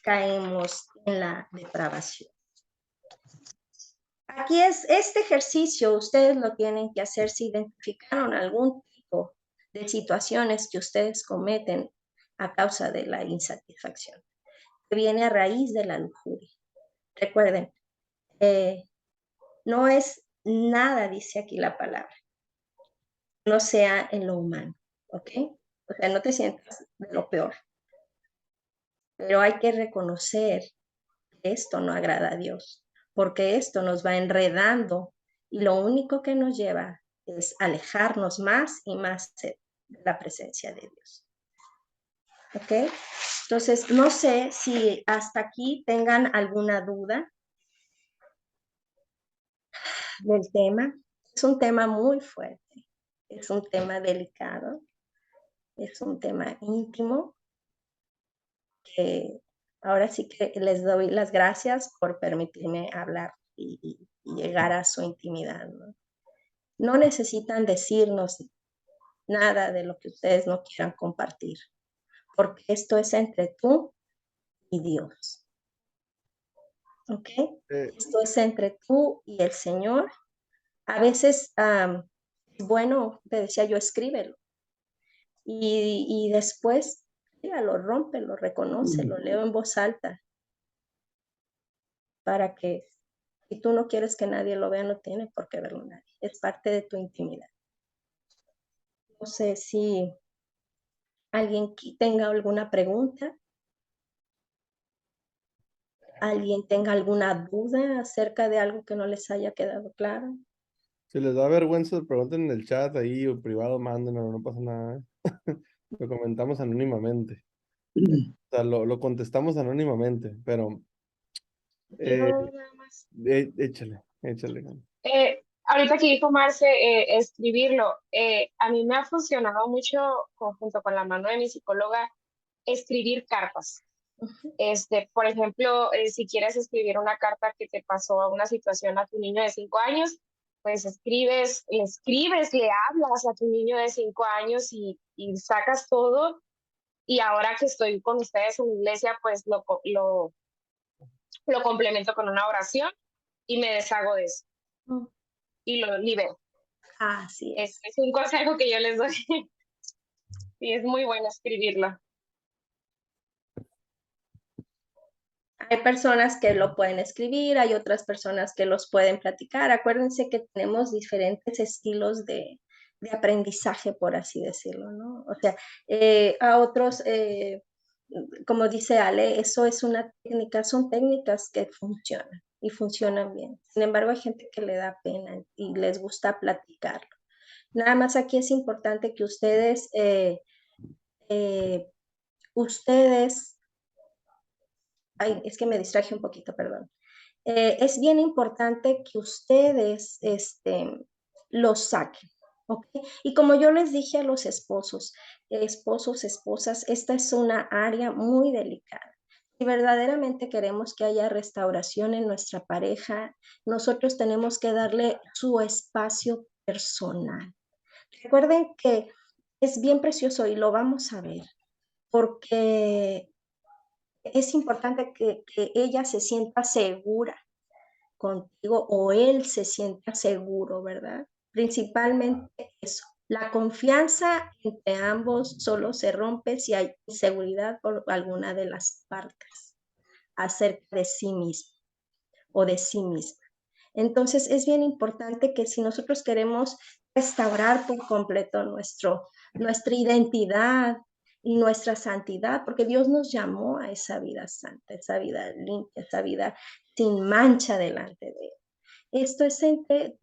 Speaker 1: caemos en la depravación. aquí es este ejercicio, ustedes lo tienen que hacer si identificaron algún tipo de situaciones que ustedes cometen a causa de la insatisfacción, que viene a raíz de la lujuria. Recuerden, no es nada, dice aquí la palabra, no sea en lo humano, ¿ok? O sea, no te sientas de lo peor, pero hay que reconocer que esto no agrada a Dios, porque esto nos va enredando y lo único que nos lleva es alejarnos más y más de la presencia de Dios. ¿Ok? Entonces, no sé si hasta aquí tengan alguna duda del tema. Es un tema muy fuerte, es un tema delicado, es un tema íntimo, que ahora sí que les doy las gracias por permitirme hablar y llegar a su intimidad, ¿no? No necesitan decirnos nada de lo que ustedes no quieran compartir, porque esto es entre tú y Dios. ¿Ok? Esto es entre tú y el Señor. A veces es bueno, te decía yo, escríbelo. Y después, lo rómpelo, reconócelo, leo en voz alta, para que si tú no quieres que nadie lo vea, no tiene por qué verlo nadie. Es parte de tu intimidad. No sé si alguien tenga alguna pregunta, alguien tenga alguna duda acerca de algo que no les haya quedado claro.
Speaker 2: Si les da vergüenza, pregunten en el chat ahí o privado, mándenlo, no pasa nada. Lo comentamos anónimamente. O sea, lo contestamos anónimamente, pero
Speaker 6: Yo nada más.
Speaker 2: échale.
Speaker 6: Ahorita que dijo Marce, escribirlo, a mí me ha funcionado mucho junto con la mano de mi psicóloga escribir cartas. Por ejemplo, si quieres escribir una carta que te pasó a una situación a tu niño de 5 años, pues le hablas a tu niño de 5 años y sacas todo. Y ahora que estoy con ustedes en la iglesia, pues lo complemento con una oración y me deshago de eso y lo libero.
Speaker 1: Así es.
Speaker 6: Es un consejo que yo les doy. Y es muy bueno escribirlo.
Speaker 1: Hay personas que lo pueden escribir, hay otras personas que los pueden platicar. Acuérdense que tenemos diferentes estilos de aprendizaje, por así decirlo, ¿no? O sea, a otros, como dice Ale, eso es una técnica, son técnicas que funcionan y funcionan bien. Sin embargo, hay gente que le da pena y les gusta platicarlo. Nada más aquí es importante que ustedes es que me distraje un poquito, perdón. Es bien importante que ustedes los saquen, ¿ok? Y como yo les dije a los esposos, esposas, esta es una área muy delicada. Si verdaderamente queremos que haya restauración en nuestra pareja, nosotros tenemos que darle su espacio personal. Recuerden que es bien precioso y lo vamos a ver, porque es importante que ella se sienta segura contigo o él se sienta seguro, ¿verdad? Principalmente eso. La confianza entre ambos solo se rompe si hay inseguridad por alguna de las partes acerca de sí mismo o de sí misma. Entonces es bien importante que si nosotros queremos restaurar por completo nuestra identidad y nuestra santidad, porque Dios nos llamó a esa vida santa, esa vida limpia, esa vida sin mancha delante de Él. Esto es entre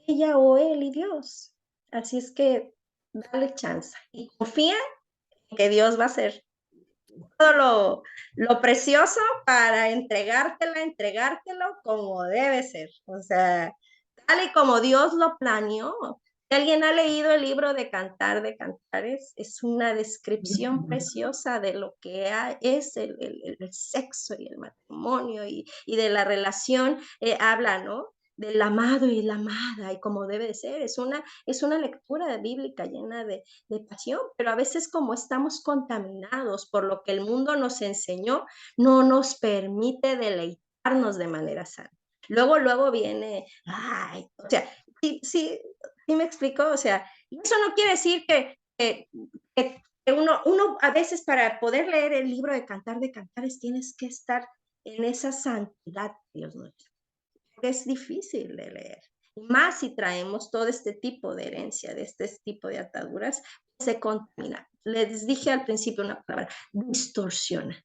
Speaker 1: ella o él y Dios. Así es que dale chance y confía en que Dios va a hacer todo lo precioso para entregártelo como debe ser. O sea, tal y como Dios lo planeó. Si alguien ha leído el libro de Cantares, es una descripción preciosa de lo que es el sexo y el matrimonio y de la relación, habla, ¿no? Del amado y la amada y como debe de ser. Es una lectura bíblica llena de pasión, pero a veces como estamos contaminados por lo que el mundo nos enseñó, no nos permite deleitarnos de manera sana. Luego viene, ay, o sea, sí me explico, o sea, eso no quiere decir que uno a veces para poder leer el libro de Cantares tienes que estar en esa santidad, Dios nuestro. Es difícil de leer. Más si traemos todo este tipo de herencia, de este tipo de ataduras, se contamina. Les dije al principio una palabra, distorsiona.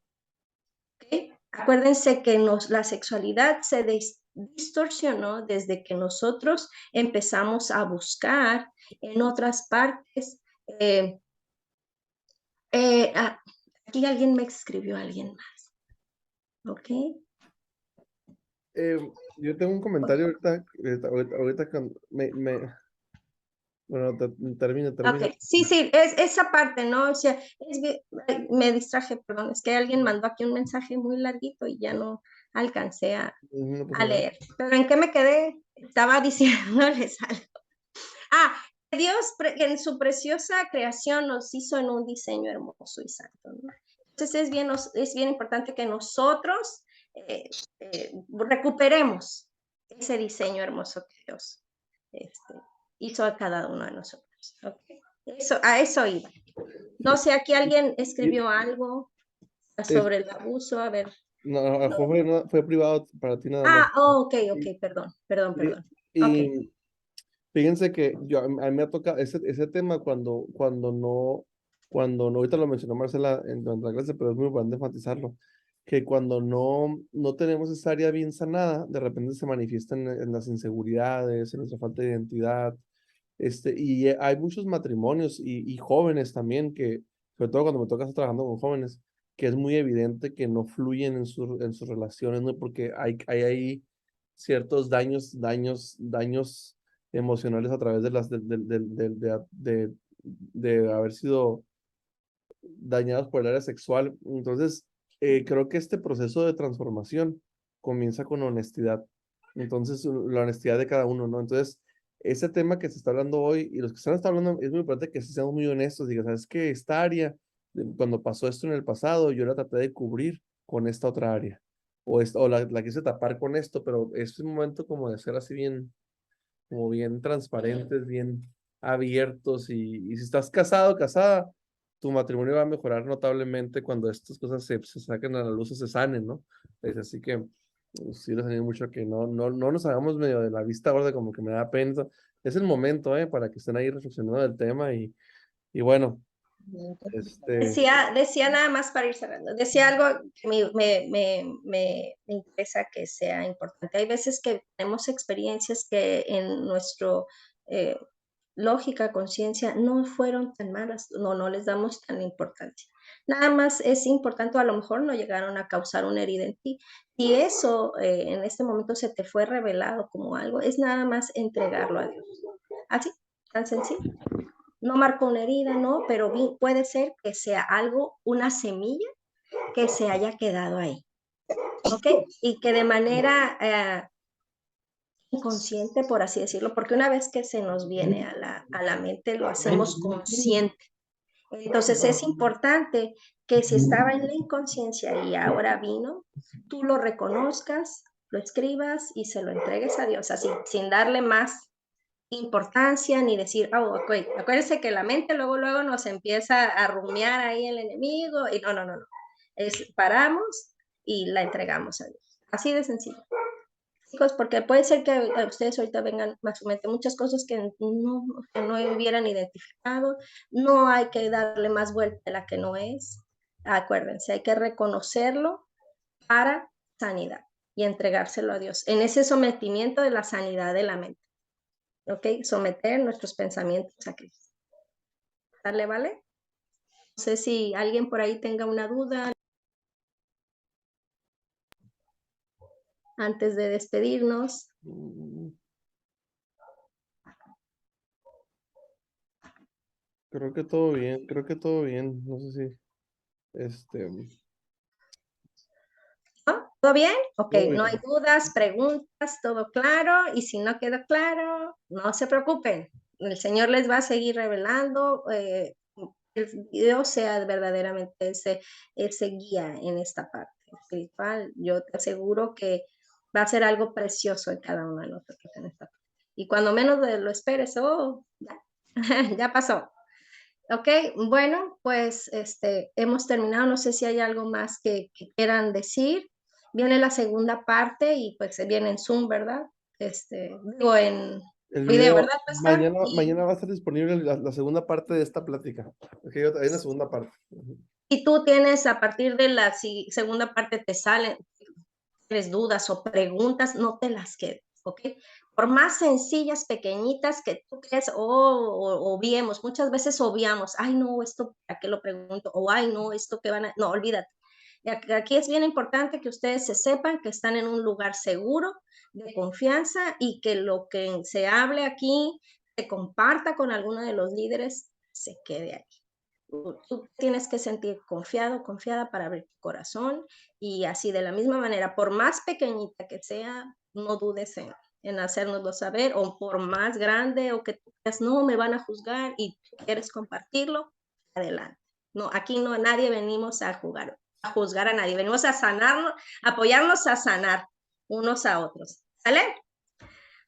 Speaker 1: ¿Okay? Acuérdense que la sexualidad se distorsionó desde que nosotros empezamos a buscar en otras partes. Aquí alguien me escribió, alguien más. ¿Ok?
Speaker 2: Yo tengo un comentario ahorita bueno, termina.
Speaker 1: Ok, sí, es esa parte, ¿no? O sea, me distraje, perdón, es que alguien mandó aquí un mensaje muy larguito y ya no alcancé
Speaker 2: No pasa
Speaker 1: a
Speaker 2: nada.
Speaker 1: leer. Pero ¿en qué me quedé? Estaba diciéndoles algo. Dios en su preciosa creación nos hizo en un diseño hermoso y santo, ¿no? Entonces es bien importante que nosotros recuperemos ese diseño hermoso que Dios hizo a cada uno de nosotros. ¿Okay? A eso iba. No sé, aquí alguien escribió algo sobre el abuso, a ver.
Speaker 2: No, fue privado para ti nada más.
Speaker 1: Ok, perdón.
Speaker 2: Y fíjense que a mí me ha tocado ese tema cuando no, ahorita lo mencionó Marcela durante la clase, pero es muy importante enfatizarlo, que cuando no tenemos esa área bien sanada, de repente se manifiesta en las inseguridades, en nuestra falta de identidad, y hay muchos matrimonios y jóvenes también que, sobre todo cuando me toca estar trabajando con jóvenes, que es muy evidente que no fluyen en sus relaciones, ¿no? Porque hay ciertos daños emocionales a través de haber sido dañados por el área sexual. Entonces, creo que este proceso de transformación comienza con honestidad. Entonces, la honestidad de cada uno, ¿no? Entonces, ese tema que se está hablando hoy y los que están hablando, es muy importante que seamos muy honestos. Diga, ¿sabes qué? Esta área, cuando pasó esto en el pasado, yo la traté de cubrir con esta otra área. O la quise tapar con esto, pero es un momento como de ser así bien, como bien transparentes, bien abiertos. Y si estás casado, casada, tu matrimonio va a mejorar notablemente cuando estas cosas se saquen a la luz o se sanen, ¿no? Así que sí les animo mucho a que no nos hagamos medio de la vista gorda, como que me da pena. Es el momento, para que estén ahí reflexionando del tema y bueno,
Speaker 1: Decía nada más para ir cerrando, decía algo que me interesa que sea importante. Hay veces que tenemos experiencias que en nuestro lógica, conciencia, no fueron tan malas, no les damos tan importancia. Nada más es importante, a lo mejor no llegaron a causar una herida en ti. Y eso en este momento se te fue revelado como algo, es nada más entregarlo a Dios. Así, tan sencillo. No marcó una herida, no, pero puede ser que sea algo, una semilla que se haya quedado ahí. ¿Ok? Y que de manera inconsciente, por así decirlo, porque una vez que se nos viene a la mente, lo hacemos consciente. Entonces es importante que si estaba en la inconsciencia y ahora vino, tú lo reconozcas, lo escribas y se lo entregues a Dios, así, sin darle más importancia ni decir, okay. Acuérdense que la mente luego nos empieza a rumiar ahí el enemigo y no. Paramos y la entregamos a Dios. Así de sencillo. Chicos, porque puede ser que a ustedes ahorita vengan a su mente muchas cosas que no hubieran identificado, no hay que darle más vuelta a la que no es. Acuérdense, hay que reconocerlo para sanidad y entregárselo a Dios, en ese sometimiento de la sanidad de la mente. ¿Ok? Someter nuestros pensamientos a Cristo. ¿Vale? No sé si alguien por ahí tenga una duda antes de despedirnos.
Speaker 2: creo que todo bien, no sé si,
Speaker 1: ¿No? ¿Todo bien? Ok,
Speaker 2: todo
Speaker 1: no hay
Speaker 2: bien.
Speaker 1: dudas, preguntas, todo claro. Y si no quedó claro, no se preocupen. El Señor les va a seguir revelando. Dios sea verdaderamente ese guía en esta parte espiritual. Yo te aseguro que va a ser algo precioso en cada uno de nosotros en esta parte. Y cuando menos lo esperes, ya, ya pasó. Ok, bueno, pues hemos terminado. No sé si hay algo más que quieran decir. Viene la segunda parte y pues se viene en Zoom, ¿verdad? Digo, en
Speaker 2: El
Speaker 1: video,
Speaker 2: video,
Speaker 1: ¿verdad, pastor?
Speaker 2: mañana va a estar disponible la segunda parte de esta plática. Okay, hay una segunda parte.
Speaker 1: Y tú tienes, a partir de la segunda parte, te salen dudas o preguntas, no te las quedes, ¿ok? Por más sencillas, pequeñitas que tú creas o obviemos, muchas veces obviamos, ay, no, esto, ¿para qué lo pregunto? O, ay, no, esto que van a... No, olvídate. Aquí es bien importante que ustedes se sepan que están en un lugar seguro, de confianza, y que lo que se hable aquí, se comparta con alguno de los líderes, se quede ahí. Tú tienes que sentir confiado, confiada para abrir tu corazón, y así de la misma manera, por más pequeñita que sea, no dudes en hacérnoslo saber, o por más grande o que tú creas, no, me van a juzgar y quieres compartirlo, adelante. No, aquí no, nadie venimos a juzgar a nadie, venimos a sanarnos, apoyarnos a sanar unos a otros. ¿Sale?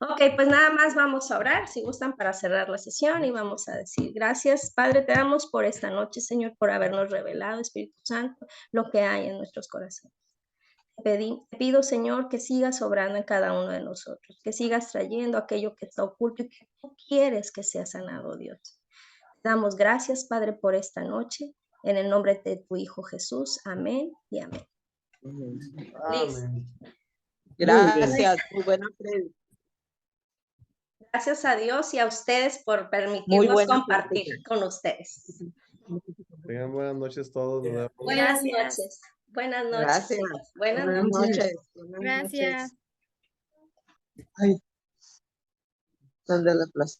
Speaker 1: Ok, pues nada más vamos a orar, si gustan, para cerrar la sesión, y vamos a decir: gracias, Padre, te damos por esta noche, Señor, por habernos revelado, Espíritu Santo, lo que hay en nuestros corazones. Te pido, Señor, que sigas obrando en cada uno de nosotros, que sigas trayendo aquello que está oculto y que tú quieres que sea sanado, Dios. Te damos gracias, Padre, por esta noche, en el nombre de tu Hijo Jesús. Amén y amén.
Speaker 2: Amén.
Speaker 5: Gracias, muy buena prédica.
Speaker 1: Gracias a Dios y a ustedes por
Speaker 5: Muy
Speaker 1: permitirnos
Speaker 5: buena
Speaker 1: compartir
Speaker 5: prédica.
Speaker 1: con ustedes.
Speaker 2: Tengan buenas noches todos. Nos vemos.
Speaker 1: Buenas
Speaker 3: Gracias.
Speaker 1: noches. Buenas noches.
Speaker 5: Gracias.
Speaker 1: Chicos. Buenas
Speaker 5: Buenas
Speaker 1: noches.
Speaker 5: noches. Buenas
Speaker 3: Gracias.
Speaker 5: noches. Ay, ¿dónde la plaza?